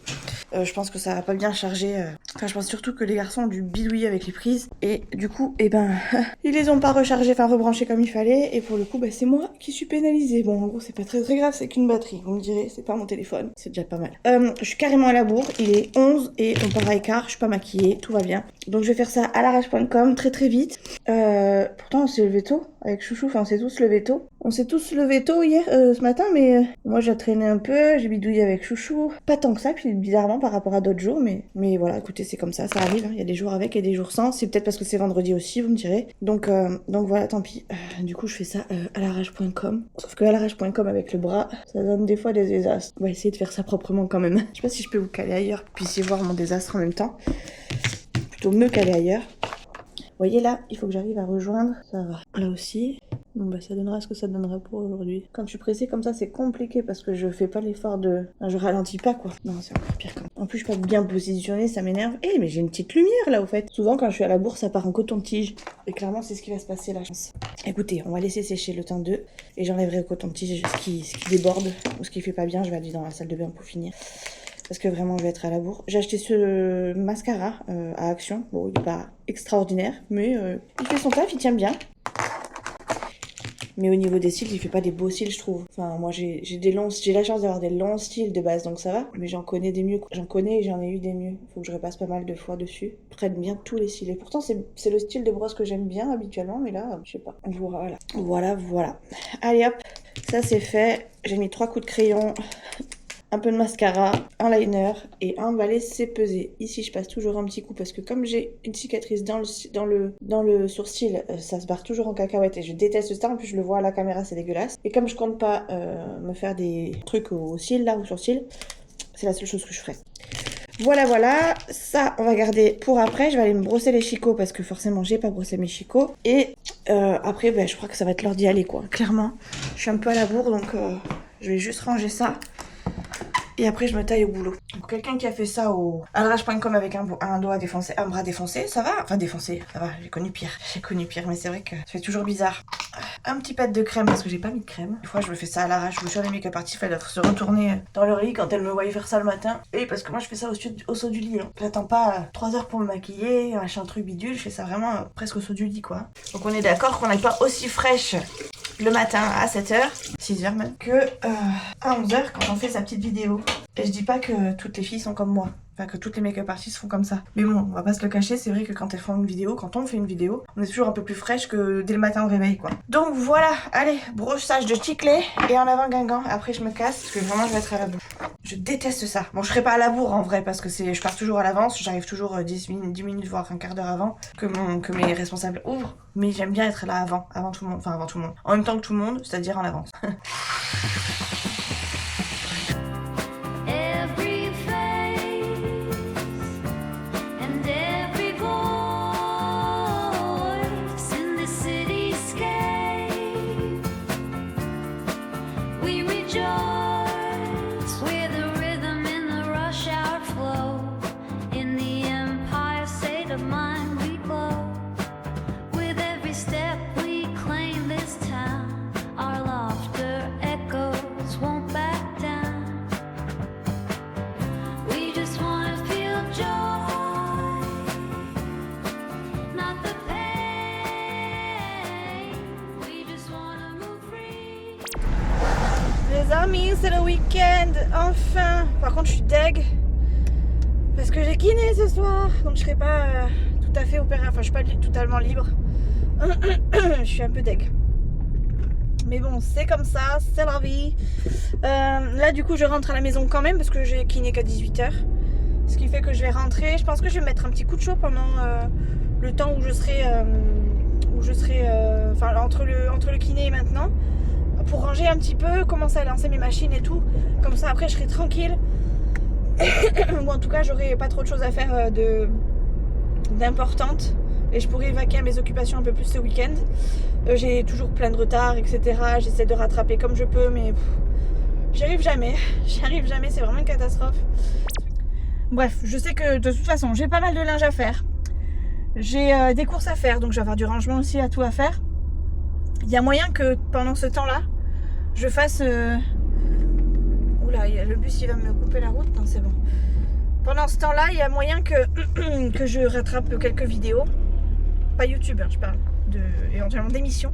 Je pense que ça va pas bien charger. Enfin, je pense surtout que les garçons ont dû bidouiller avec les prises et du coup, ils les ont pas rechargés, enfin rebranchés comme il fallait. Et pour le coup, c'est moi qui suis pénalisée. Bon, en gros, c'est pas très très grave, c'est qu'une batterie. Vous me direz, c'est pas mon téléphone, c'est déjà pas mal. Je suis carrément à la bourre. Il est 11 et on part à écart. Je suis pas maquillée, tout va bien. Donc je vais faire ça à l'arrache.com très très vite. Pourtant, on s'est levé tôt avec Chouchou. Enfin, on s'est tous levé tôt. On s'est tous levé tôt hier, ce matin, mais moi j'ai traîné un peu, j'ai bidouillé avec Chouchou. Pas tant que ça, puis bizarrement par rapport à d'autres jours, mais voilà, écoutez, c'est comme ça arrive, hein. Il y a des jours avec et des jours sans. C'est peut-être parce que c'est vendredi aussi, vous me direz. Donc voilà, tant pis. Du coup, je fais ça à l'arrache.com. Sauf que à l'arrache.com avec le bras, ça donne des fois des désastres. On va essayer de faire ça proprement quand même. Je sais pas si je peux vous caler ailleurs, que vous puissiez voir mon désastre en même temps. Plutôt me caler ailleurs. Vous voyez là, il faut que j'arrive à rejoindre. Ça va. Là aussi. Bon ça donnera ce que ça donnera pour aujourd'hui. Quand je suis pressée comme ça, c'est compliqué parce que je fais pas l'effort de... Enfin, je ralentis pas, quoi. Non, c'est encore pire quand même. En plus, je suis pas bien positionnée, ça m'énerve. Mais j'ai une petite lumière là, au fait. Souvent, quand je suis à la bourse, ça part en coton-tige. Et clairement, c'est ce qui va se passer là, je pense. Écoutez, on va laisser sécher le temps d'eux. Et j'enlèverai le coton-tige, ce qui déborde ou ce qui fait pas bien. Je vais aller dans la salle de bain pour finir. Parce que vraiment, je vais être à la bourre. J'ai acheté ce mascara à Action. Bon, il est pas extraordinaire, mais il fait son taf, il tient bien. Mais au niveau des cils, il fait pas des beaux cils, je trouve. Enfin, moi, j'ai la chance d'avoir des longs cils de base, donc ça va. Mais j'en connais des mieux. J'en connais et j'en ai eu des mieux. Faut que je repasse pas mal de fois dessus. Prenne bien tous les cils. Et pourtant, c'est le style de brosse que j'aime bien habituellement, mais là, je sais pas. Voilà. Allez hop, ça c'est fait. J'ai mis 3 coups de crayon. Un peu de mascara, un liner et un balai c'est pesé. Ici je passe toujours un petit coup parce que comme j'ai une cicatrice dans le sourcil, ça se barre toujours en cacahuète et je déteste ça. En plus je le vois à la caméra, c'est dégueulasse. Et comme je compte pas me faire des trucs aux cils là, aux sourcils, c'est la seule chose que je ferai. Voilà, ça on va garder pour après. Je vais aller me brosser les chicots parce que forcément j'ai pas brossé mes chicots. Et après je crois que ça va être l'heure d'y aller, quoi. Clairement, je suis un peu à la bourre donc je vais juste ranger ça. Et après, je me taille au boulot. Pour quelqu'un qui a fait ça à l'arrache.com avec un doigt défoncé, un bras défoncé, ça va? Enfin, défoncé, ça va, j'ai connu pire, mais c'est vrai que ça fait toujours bizarre. Un petit pet de crème, parce que j'ai pas mis de crème. Des fois, je me fais ça à l'arrache, je vous jure, les make-up artistes, elles doivent se retourner dans leur lit quand elles me voient faire ça le matin. Et parce que moi, je fais ça au saut du lit. Hein. J'attends pas 3 heures pour me maquiller, machin truc bidule, je fais ça vraiment presque au saut du lit, quoi. Donc, on est d'accord qu'on n'est pas aussi fraîche le matin à 7h, 6h même, que à 11h quand on fait sa petite vidéo. Et je dis pas que toutes les filles sont comme moi, enfin que toutes les make-up artistes font comme ça. Mais bon, on va pas se le cacher, c'est vrai que quand on fait une vidéo, on est toujours un peu plus fraîche que dès le matin au réveil, quoi. Donc voilà, allez, brossage de chiclet et en avant Guingamp. Après je me casse parce que vraiment je vais être à la bourre. Je déteste ça. Bon, je serai pas à la bourre en vrai parce que je pars toujours à l'avance, j'arrive toujours 10 minutes voire un quart d'heure avant que mes responsables ouvrent. Mais j'aime bien être là avant tout le monde, enfin avant tout le monde. En même temps que tout le monde, c'est-à-dire en avance. c'est le week-end, enfin. Par contre, je suis deg parce que j'ai kiné ce soir, donc je serai pas tout à fait opérée. Enfin, je suis pas totalement libre. Je suis un peu deg. Mais bon, c'est comme ça, c'est la vie. Là, du coup, je rentre à la maison quand même parce que j'ai kiné qu'à 18h. Ce qui fait que je vais rentrer. Je pense que je vais mettre un petit coup de chaud pendant le temps où je serai, enfin, entre le kiné et maintenant, pour ranger un petit peu, commencer à lancer mes machines et tout. Comme ça, après, je serai tranquille. Ou en tout cas, j'aurai pas trop de choses à faire d'importantes. Et je pourrais vaquer à mes occupations un peu plus ce week-end. J'ai toujours plein de retard, etc. J'essaie de rattraper comme je peux, mais j'y arrive jamais. J'y arrive jamais, c'est vraiment une catastrophe. Bref, je sais que de toute façon, j'ai pas mal de linge à faire. J'ai des courses à faire, donc je vais avoir du rangement aussi à tout à faire. Il y a moyen que pendant ce temps-là, je fasse... Oula, le bus il va me couper la route, non c'est bon. Pendant ce temps-là, il y a moyen que je rattrape quelques vidéos. Pas YouTube, hein, je parle, éventuellement d'émissions.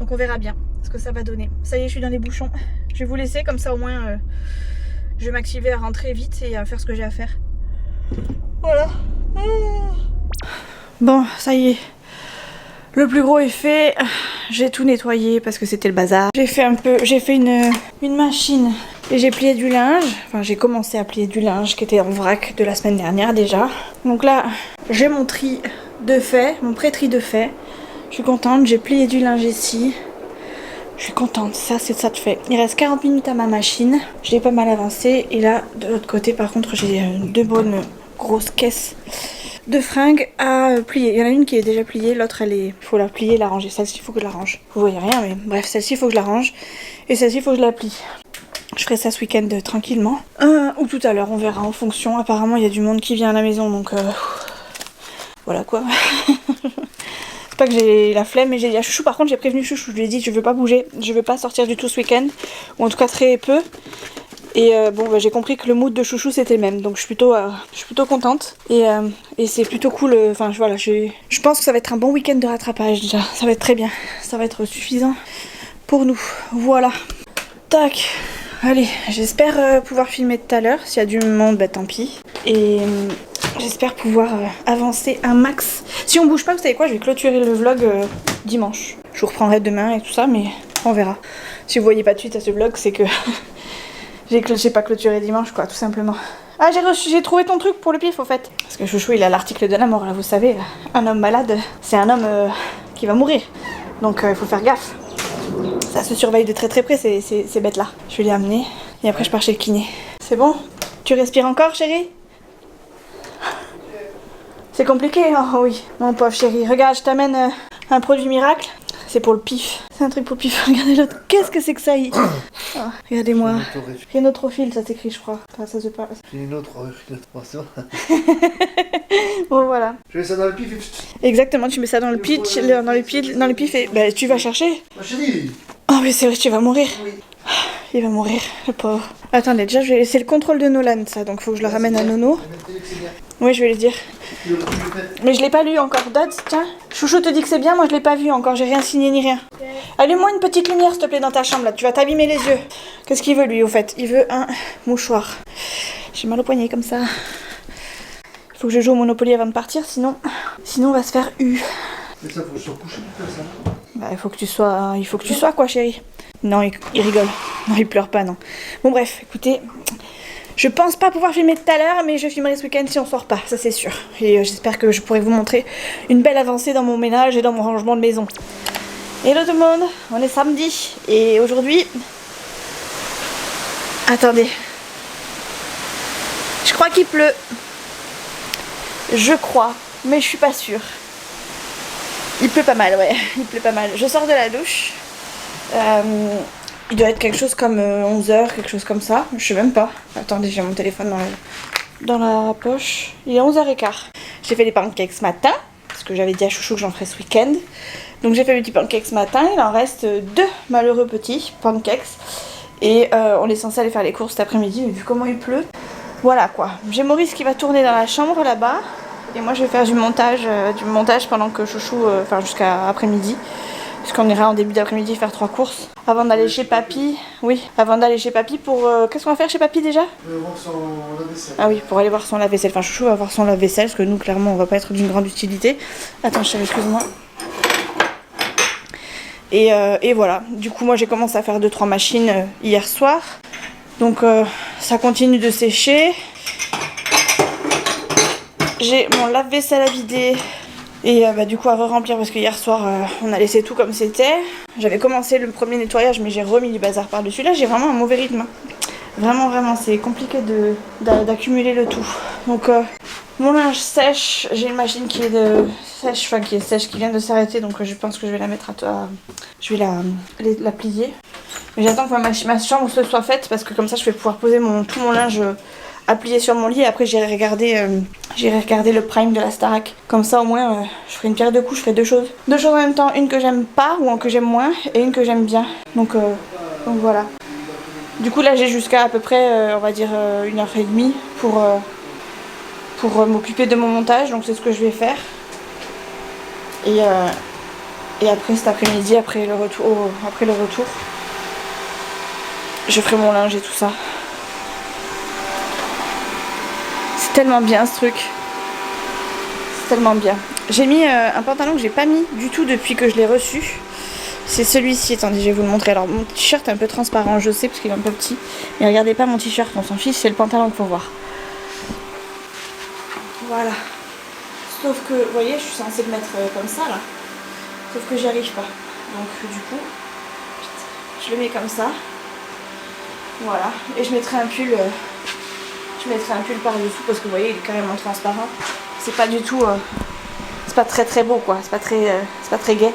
Donc on verra bien ce que ça va donner. Ça y est, je suis dans les bouchons. Je vais vous laisser, comme ça au moins je vais m'activer à rentrer vite et à faire ce que j'ai à faire. Voilà. Bon, ça y est. Le plus gros est fait. J'ai tout nettoyé parce que c'était le bazar. J'ai fait une machine et j'ai plié du linge. Enfin, j'ai commencé à plier du linge qui était en vrac de la semaine dernière déjà. Donc là, j'ai mon tri de fait, mon pré-tri de fait. Je suis contente, j'ai plié du linge ici. Je suis contente, ça c'est ça de fait. Il reste 40 minutes à ma machine. Je l'ai pas mal avancé. Et là, de l'autre côté, par contre, j'ai deux bonnes grosses caisses de fringues à plier. Il y en a une qui est déjà pliée, l'autre elle est... Il faut la plier, la ranger. Celle-ci, il faut que je la range. Vous voyez rien, mais bref, celle-ci, il faut que je la range. Et celle-ci, il faut que je la plie. Je ferai ça ce week-end tranquillement. Ou tout à l'heure, on verra en fonction. Apparemment, il y a du monde qui vient à la maison, donc... Voilà quoi. C'est pas que j'ai la flemme, mais j'ai dit à Chouchou, par contre j'ai prévenu Chouchou, je lui ai dit je veux pas bouger, je veux pas sortir du tout ce week-end, ou en tout cas très peu. Et bon bah, j'ai compris que le mood de Chouchou c'était le même, donc je suis plutôt contente. Et c'est plutôt cool, enfin voilà, je pense que ça va être un bon week-end de rattrapage déjà, ça va être très bien, ça va être suffisant pour nous, voilà. Tac, allez, j'espère pouvoir filmer tout à l'heure, s'il y a du monde, bah tant pis. Et... j'espère pouvoir avancer un max. Si on bouge pas, vous savez quoi, je vais clôturer le vlog dimanche. Je vous reprendrai demain et tout ça, mais on verra. Si vous voyez pas de suite à ce vlog, c'est que j'ai pas clôturé dimanche, quoi, tout simplement. Ah, j'ai trouvé ton truc pour le pif, au fait. Parce que Chouchou, il a l'article de la mort, là, vous savez. Un homme malade, c'est un homme qui va mourir. Donc, il faut faire gaffe. Ça se surveille de très très près, ces bêtes-là. Je vais les amener. Et après, je pars chez le kiné. C'est bon? Tu respires encore, chérie? C'est compliqué, oh oui. Mon pauvre chéri. Regarde, je t'amène un produit miracle. C'est pour le pif. C'est un truc pour le pif. Regardez l'autre. Qu'est-ce que c'est que ça? Oh, regardez-moi. Rhinotrophile, ça s'écrit, je crois. Enfin, ça se parle. Bon, voilà. Je mets ça dans le pif. Exactement, tu mets ça dans le pitch, dans le pif et bah, tu vas chercher. Ma chérie. Oh, mais c'est vrai, tu vas mourir. Oui. Il va mourir, le pauvre. Attendez, déjà, c'est le contrôle de Nolan, ça, donc faut que je le ramène à Nono. Oui, je vais lui dire. Mais je l'ai pas lu encore. Dad, tiens. Chouchou te dit que c'est bien, moi je l'ai pas vu encore, j'ai rien signé ni rien. Allume-moi une petite lumière, s'il te plaît, dans ta chambre, là. Tu vas t'abîmer les yeux. Qu'est-ce qu'il veut, lui, au fait? Il veut un mouchoir. J'ai mal au poignet, comme ça. Il faut que je joue au Monopoly avant de partir, sinon on va se faire U. Mais ça, faut que je sois couché pour faire ça. Bah, il faut que tu sois, quoi, chérie. Non, il rigole. Non, il pleure pas, non. Bon, bref, écoutez, je pense pas pouvoir filmer tout à l'heure, mais je filmerai ce week-end si on sort pas, ça c'est sûr. Et j'espère que je pourrai vous montrer une belle avancée dans mon ménage et dans mon rangement de maison. Hello tout le monde, on est samedi, et aujourd'hui... Attendez. Je crois qu'il pleut. Je crois, mais je suis pas sûre. Il pleut pas mal, ouais, il pleut pas mal. Je sors de la douche. Il doit être quelque chose comme 11h, quelque chose comme ça. Je sais même pas. Attendez, j'ai mon téléphone dans la poche. Il est 11h15. J'ai fait des pancakes ce matin, parce que j'avais dit à Chouchou que j'en ferais ce week-end. Donc j'ai fait mes petits pancakes ce matin. Il en reste 2 malheureux petits pancakes. Et on est censé aller faire les courses cet après-midi, mais vu comment il pleut. Voilà quoi. J'ai Maurice qui va tourner dans la chambre là-bas. Et moi je vais faire du montage pendant que Chouchou, enfin jusqu'à après-midi. puisqu'on ira en début d'après-midi faire 3 courses. Avant d'aller chez papy, oui, avant d'aller chez papy pour... Qu'est-ce qu'on va faire chez papy déjà? Voir son lave-vaisselle. Ah oui, pour aller voir son lave-vaisselle. Enfin, chouchou va voir son lave-vaisselle, parce que nous, clairement, on va pas être d'une grande utilité. Attends, chérie, excuse-moi. Et voilà, du coup, moi, j'ai commencé à faire 2-3 machines hier soir. Donc, ça continue de sécher. J'ai mon lave-vaisselle à vider. Et du coup à re-remplir parce que hier soir on a laissé tout comme c'était. J'avais commencé le premier nettoyage mais j'ai remis du bazar par dessus. Là j'ai vraiment un mauvais rythme. Vraiment c'est compliqué d'accumuler le tout. Donc mon linge sèche, j'ai une machine qui est sèche, qui vient de s'arrêter, donc je pense que je vais la mettre je vais la plier. Mais j'attends que ma chambre se soit faite parce que comme ça je vais pouvoir poser tout mon linge à plier sur mon lit et après j'irai regarder le prime de la Starac. Comme ça au moins je ferai une pierre deux coups, je ferai deux choses. Deux choses en même temps, une que j'aime pas ou que j'aime moins et une que j'aime bien. Donc voilà. Du coup là j'ai jusqu'à à peu près on va dire 1h30 pour m'occuper de mon montage, donc c'est ce que je vais faire. Et après cet après-midi, après le retour, je ferai mon linge et tout ça. C'est tellement bien ce truc. C'est tellement bien. J'ai mis un pantalon que j'ai pas mis du tout depuis que je l'ai reçu. C'est celui-ci, attendez, je vais vous le montrer. Alors mon t-shirt est un peu transparent, je sais, parce qu'il est un peu petit. Mais regardez pas mon t-shirt, on s'en fiche, c'est le pantalon qu'il faut voir. Voilà. Sauf que, vous voyez, je suis censée le mettre comme ça là. Sauf que j'y arrive pas. Donc du coup, je le mets comme ça. Voilà. Et je mettrai un pull. Je mettrai un pull par-dessous parce que vous voyez, il est carrément transparent. C'est pas du tout. C'est pas très beau quoi. C'est pas très gai.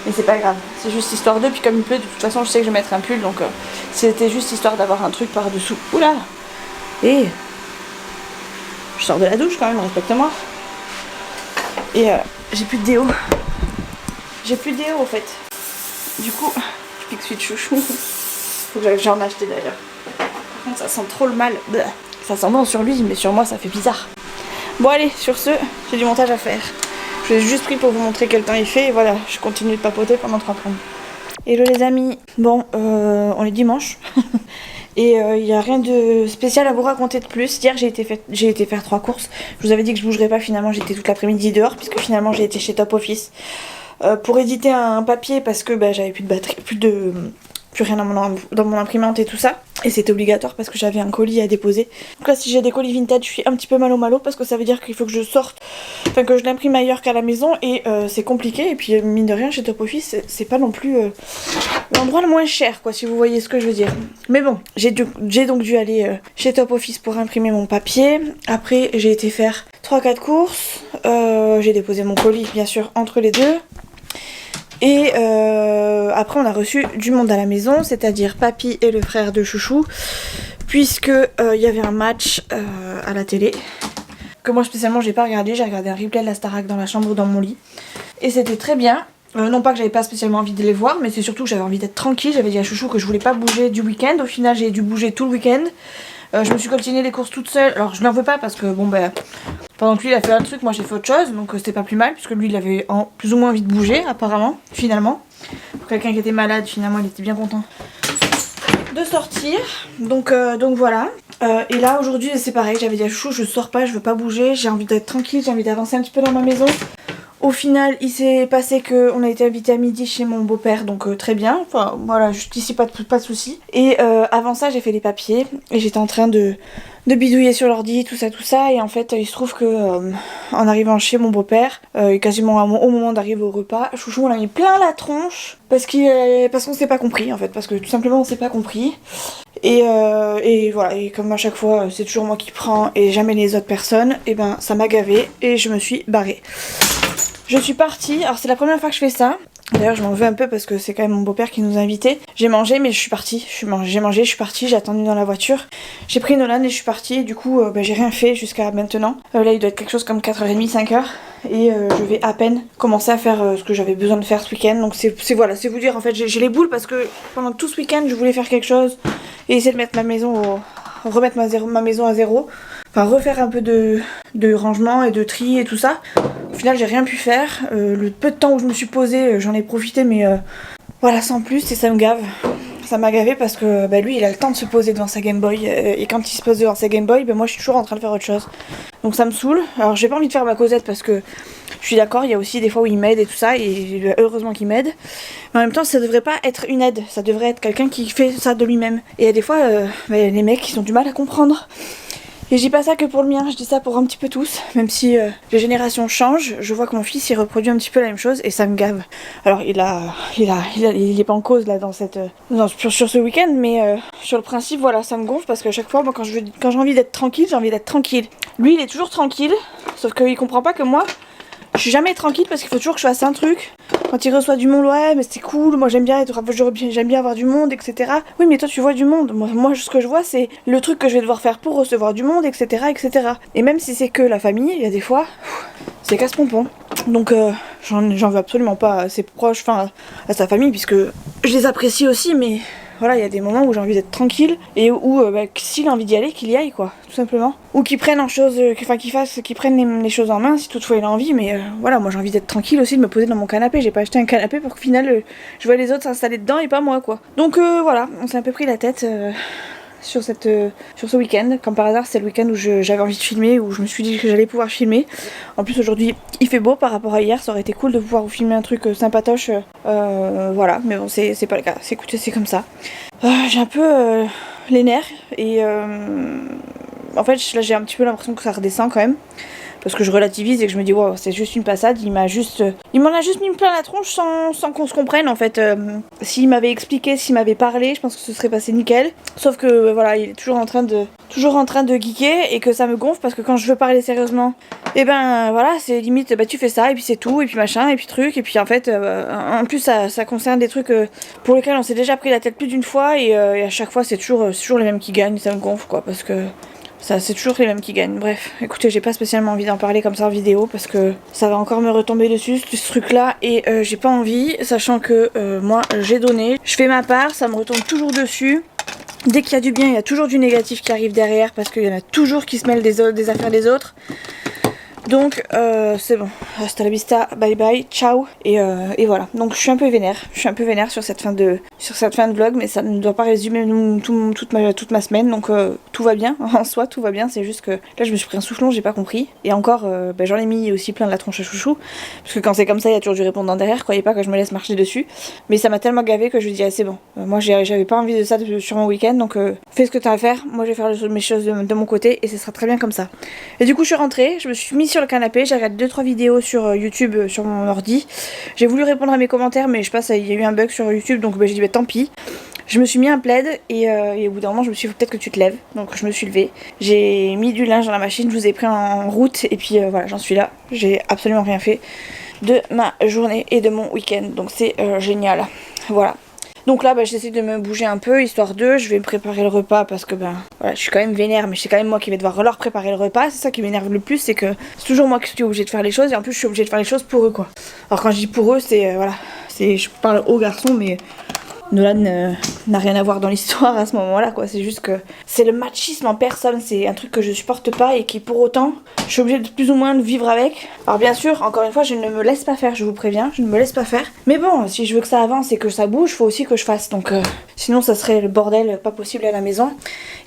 Mais c'est pas grave. C'est juste histoire d'eux. Puis comme il pleut, de toute façon, je sais que je vais mettre un pull. Donc c'était juste histoire d'avoir un truc par-dessous. Oula. Et je sors de la douche quand même, respecte-moi. Et j'ai plus de déo. J'ai plus de déo au fait. Du coup, je pique suite chouchou. Faut que j'en acheter d'ailleurs. Par contre, ça sent trop le mal. Bleh. Ça sent bon sur lui, mais sur moi, ça fait bizarre. Bon, allez, sur ce, j'ai du montage à faire. Je l'ai juste pris pour vous montrer quel temps il fait. Et voilà, je continue de papoter pendant 3 plombes. Hello les amis. Bon, on est dimanche. Et il n'y a rien de spécial à vous raconter de plus. Hier j'ai été faire 3 courses. Je vous avais dit que je bougerais pas, finalement j'étais toute l'après-midi dehors. Puisque finalement j'ai été chez Top Office pour éditer un papier. Parce que j'avais plus de batterie, plus rien dans mon imprimante et tout ça. Et c'était obligatoire parce que j'avais un colis à déposer. Donc là si j'ai des colis vintage je suis un petit peu malo parce que ça veut dire qu'il faut que je sorte, enfin que je l'imprime ailleurs qu'à la maison et c'est compliqué. Et puis mine de rien chez Top Office c'est pas non plus l'endroit le moins cher quoi, si vous voyez ce que je veux dire. Mais bon, j'ai donc dû aller chez Top Office pour imprimer mon papier. Après j'ai été faire 3-4 courses, j'ai déposé mon colis bien sûr entre les deux. Et après on a reçu du monde à la maison, c'est-à-dire papy et le frère de chouchou, puisque il y avait un match à la télé que moi spécialement j'ai pas regardé. J'ai regardé un replay de la Starac dans la chambre dans mon lit et c'était très bien. Non pas que j'avais pas spécialement envie de les voir, mais c'est surtout que j'avais envie d'être tranquille. J'avais dit à chouchou que je voulais pas bouger du week-end. Au final j'ai dû bouger tout le week-end. Je me suis continué les courses toute seule. Alors je n'en veux pas parce que bon pendant que lui il a fait un truc, moi j'ai fait autre chose. Donc c'était pas plus mal puisque lui il avait plus ou moins envie de bouger apparemment, finalement. Pour quelqu'un qui était malade, finalement il était bien content de sortir. Donc voilà. Et là aujourd'hui c'est pareil, j'avais dit à chouchou je sors pas, je veux pas bouger. J'ai envie d'être tranquille, j'ai envie d'avancer un petit peu dans ma maison. Au final, il s'est passé qu'on a été invité à midi chez mon beau-père, donc très bien. Enfin, voilà, juste ici, pas de soucis. Et avant ça, j'ai fait les papiers et j'étais en train de bidouiller sur l'ordi, tout ça. Et en fait, il se trouve que en arrivant chez mon beau-père, quasiment au moment d'arriver au repas, chouchou, on l'a mis plein la tronche parce qu'on s'est pas compris, en fait. Parce que tout simplement, on s'est pas compris. Et voilà, et comme à chaque fois, c'est toujours moi qui prends et jamais les autres personnes, et ben ça m'a gavé et je me suis barrée. Je suis partie, alors c'est la première fois que je fais ça. D'ailleurs je m'en veux un peu parce que c'est quand même mon beau-père qui nous a invités. J'ai mangé mais je suis partie, j'ai mangé, je suis partie, j'ai attendu dans la voiture. J'ai pris Nolan et je suis partie et du coup j'ai rien fait jusqu'à maintenant. Là il doit être quelque chose comme 4h30, 5h. Et je vais à peine commencer à faire ce que j'avais besoin de faire ce week-end. Donc c'est voilà, c'est vous dire en fait j'ai les boules parce que pendant tout ce week-end je voulais faire quelque chose et essayer de mettre ma maison remettre ma maison à zéro. enfin refaire un peu de rangement et de tri et tout ça. Au final j'ai rien pu faire, le peu de temps où je me suis posée j'en ai profité mais voilà sans plus et ça me gave. Ça m'a gavé parce que lui il a le temps de se poser devant sa Game Boy et quand il se pose devant sa Game Boy moi je suis toujours en train de faire autre chose. Donc ça me saoule. Alors j'ai pas envie de faire ma Cosette parce que je suis d'accord, il y a aussi des fois où il m'aide et tout ça et heureusement qu'il m'aide. Mais en même temps ça devrait pas être une aide, ça devrait être quelqu'un qui fait ça de lui-même. Et il y a des fois les mecs ils ont du mal à comprendre. Et je dis pas ça que pour le mien, je dis ça pour un petit peu tous. Même si les générations changent, je vois que mon fils il reproduit un petit peu la même chose et ça me gave. Alors il est pas en cause là dans cette sur ce week-end, mais sur le principe voilà ça me gonfle parce que chaque fois moi quand j'ai envie d'être tranquille, j'ai envie d'être tranquille. Lui il est toujours tranquille, sauf qu'il comprend pas que moi je suis jamais tranquille parce qu'il faut toujours que je fasse un truc. Quand il reçoit du monde, ouais, mais c'est cool, moi j'aime bien avoir du monde, etc. Oui, mais toi tu vois du monde. Moi ce que je vois, c'est le truc que je vais devoir faire pour recevoir du monde, etc. etc. Et même si c'est que la famille, il y a des fois, c'est casse-pompon. Donc j'en veux absolument pas à ses proches, enfin à sa famille, puisque je les apprécie aussi, mais voilà, il y a des moments où j'ai envie d'être tranquille et où s'il a envie d'y aller, qu'il y aille quoi, tout simplement. Ou qu'il prenne qu'il prenne les choses en main si toutefois il a envie, mais voilà, moi j'ai envie d'être tranquille aussi, de me poser dans mon canapé. J'ai pas acheté un canapé pour qu'au final je vois les autres s'installer dedans et pas moi quoi. Donc voilà, on s'est un peu pris la tête sur ce week-end. Comme par hasard, c'est le week-end où j'avais envie de filmer, où je me suis dit que j'allais pouvoir filmer. En plus aujourd'hui il fait beau par rapport à hier, ça aurait été cool de pouvoir vous filmer un truc sympatoche. Voilà, mais bon c'est pas le cas, écoutez c'est comme ça. J'ai un peu les nerfs et en fait là j'ai un petit peu l'impression que ça redescend quand même. Parce que je relativise et que je me dis wow, c'est juste une passade, il m'en a juste mis plein la tronche sans qu'on se comprenne en fait. S'il m'avait expliqué, s'il m'avait parlé, je pense que ce serait passé nickel. Sauf que voilà, il est toujours en train de geeker et que ça me gonfle parce que quand je veux parler sérieusement, et voilà, c'est limite tu fais ça et puis c'est tout et puis machin et puis truc et puis en fait en plus ça concerne des trucs pour lesquels on s'est déjà pris la tête plus d'une fois et à chaque fois c'est toujours les mêmes qui gagnent, ça me gonfle quoi parce que ça, c'est toujours les mêmes qui gagnent. Bref, écoutez, j'ai pas spécialement envie d'en parler comme ça en vidéo parce que ça va encore me retomber dessus, ce truc-là, et j'ai pas envie, sachant que moi, j'ai donné, je fais ma part, ça me retombe toujours dessus. Dès qu'il y a du bien, il y a toujours du négatif qui arrive derrière parce qu'il y en a toujours qui se mêlent des affaires des autres. Donc c'est bon, hasta la vista, bye bye, ciao et voilà. Donc je suis un peu vénère sur cette fin de vlog, mais ça ne doit pas résumer toute ma semaine, donc tout va bien, en soi tout va bien, c'est juste que là je me suis pris un soufflon, j'ai pas compris, et encore j'en ai mis aussi plein de la tronche à chouchou, parce que quand c'est comme ça il y a toujours du répondant derrière, croyez pas que je me laisse marcher dessus, mais ça m'a tellement gavé que je me dis c'est bon, moi j'avais pas envie de ça sur mon week-end, donc fais ce que t'as à faire, moi je vais faire mes choses de mon côté, et ce sera très bien comme ça. Et du coup je suis rentrée, je me suis mise sur le canapé, j'ai regardé 2-3 vidéos sur YouTube sur mon ordi. J'ai voulu répondre à mes commentaires mais je pense qu'il y a eu un bug sur YouTube donc j'ai dit tant pis. Je me suis mis un plaid et au bout d'un moment je me suis dit faut peut-être que tu te lèves. Donc je me suis levée. J'ai mis du linge dans la machine, je vous ai pris en route et puis voilà j'en suis là. J'ai absolument rien fait de ma journée et de mon week-end donc c'est génial. Voilà. Donc là j'essaie de me bouger un peu histoire de, je vais me préparer le repas parce que voilà, je suis quand même vénère mais c'est quand même moi qui vais devoir leur préparer le repas, c'est ça qui m'énerve le plus, c'est que c'est toujours moi qui suis obligée de faire les choses et en plus je suis obligée de faire les choses pour eux quoi. Alors quand je dis pour eux c'est voilà, je parle aux garçons mais Nolan n'a rien à voir dans l'histoire à ce moment-là quoi, c'est juste que c'est le machisme en personne, c'est un truc que je supporte pas et qui pour autant je suis obligée de plus ou moins de vivre avec. Alors bien sûr, encore une fois, je ne me laisse pas faire, je vous préviens, je ne me laisse pas faire. Mais bon, si je veux que ça avance et que ça bouge, faut aussi que je fasse, donc sinon ça serait le bordel pas possible à la maison.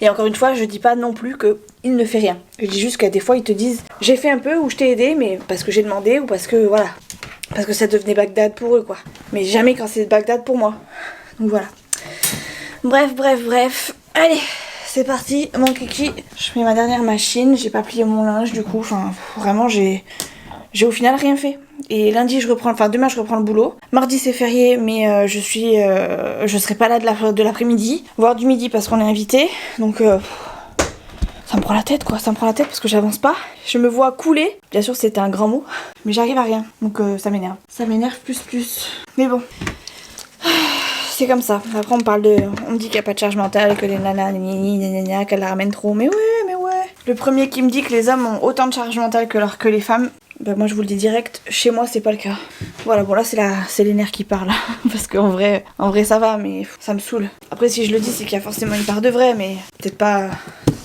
Et encore une fois, je dis pas non plus que il ne fait rien. Je dis juste qu'à des fois ils te disent j'ai fait un peu ou je t'ai aidé, mais parce que j'ai demandé ou parce que voilà, parce que ça devenait Bagdad pour eux quoi. Mais jamais quand c'est Bagdad pour moi. Donc voilà. Bref. Allez, c'est parti, mon kiki. Je mets ma dernière machine, j'ai pas plié mon linge du coup. Enfin, vraiment, j'ai au final rien fait. Et lundi, demain, je reprends le boulot. Mardi, c'est férié, mais je serai pas là de l'après-midi, voire du midi parce qu'on est invité. Donc, ça me prend la tête quoi, ça me prend la tête parce que j'avance pas. Je me vois couler. Bien sûr, c'était un grand mot, mais j'arrive à rien. Donc, ça m'énerve. Ça m'énerve plus. Mais bon. C'est comme ça. Après on me dit qu'il n'y a pas de charge mentale, que les nanas qu'elle la ramène trop. Mais ouais. Le premier qui me dit que les hommes ont autant de charge mentale que les femmes, bah moi je vous le dis direct, chez moi c'est pas le cas. Voilà, bon là c'est les nerfs qui parlent. Parce qu'en vrai ça va, mais ça me saoule. Après si je le dis c'est qu'il y a forcément une part de vrai, mais peut-être pas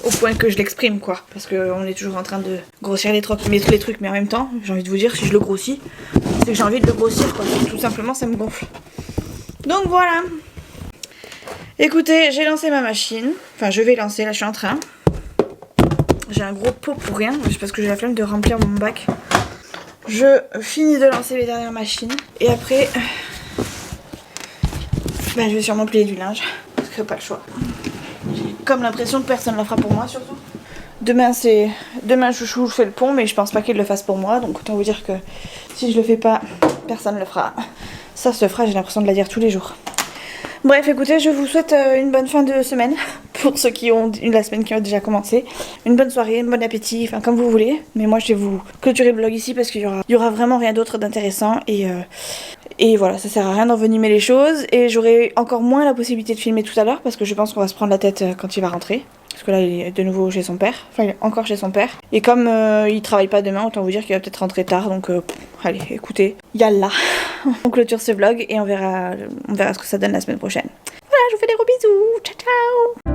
au point que je l'exprime quoi. Parce qu'on est toujours en train de grossir les trucs, mais tous les trucs, mais en même temps, j'ai envie de vous dire, si je le grossis, c'est que j'ai envie de le grossir quoi. Tout simplement, ça me gonfle. Donc voilà. Écoutez, j'ai lancé ma machine. Enfin, je vais lancer, là je suis en train. J'ai un gros pot pour rien, parce que j'ai la flemme de remplir mon bac. Je finis de lancer mes dernières machines. Et après, ben, je vais sûrement plier du linge. Parce que pas le choix. J'ai comme l'impression que personne ne la fera pour moi surtout. Demain chouchou je fais le pont, mais je pense pas qu'il le fasse pour moi. Donc autant vous dire que si je le fais pas, personne ne le fera. Ça se fera, j'ai l'impression de la dire tous les jours. Bref, écoutez, je vous souhaite une bonne fin de semaine pour ceux qui ont la semaine qui a déjà commencé. Une bonne soirée, un bon appétit, enfin comme vous voulez. Mais moi, je vais vous clôturer le vlog ici parce qu'il y aura vraiment rien d'autre d'intéressant. Et voilà, ça sert à rien d'envenimer les choses. Et j'aurai encore moins la possibilité de filmer tout à l'heure parce que je pense qu'on va se prendre la tête quand il va rentrer. Parce que là, il est de nouveau chez son père. Enfin, il est encore chez son père. Et comme il travaille pas demain, autant vous dire qu'il va peut-être rentrer tard. Donc, allez, écoutez, yallah. On clôture ce vlog et on verra ce que ça donne la semaine prochaine. Voilà, je vous fais des gros bisous. Ciao, ciao.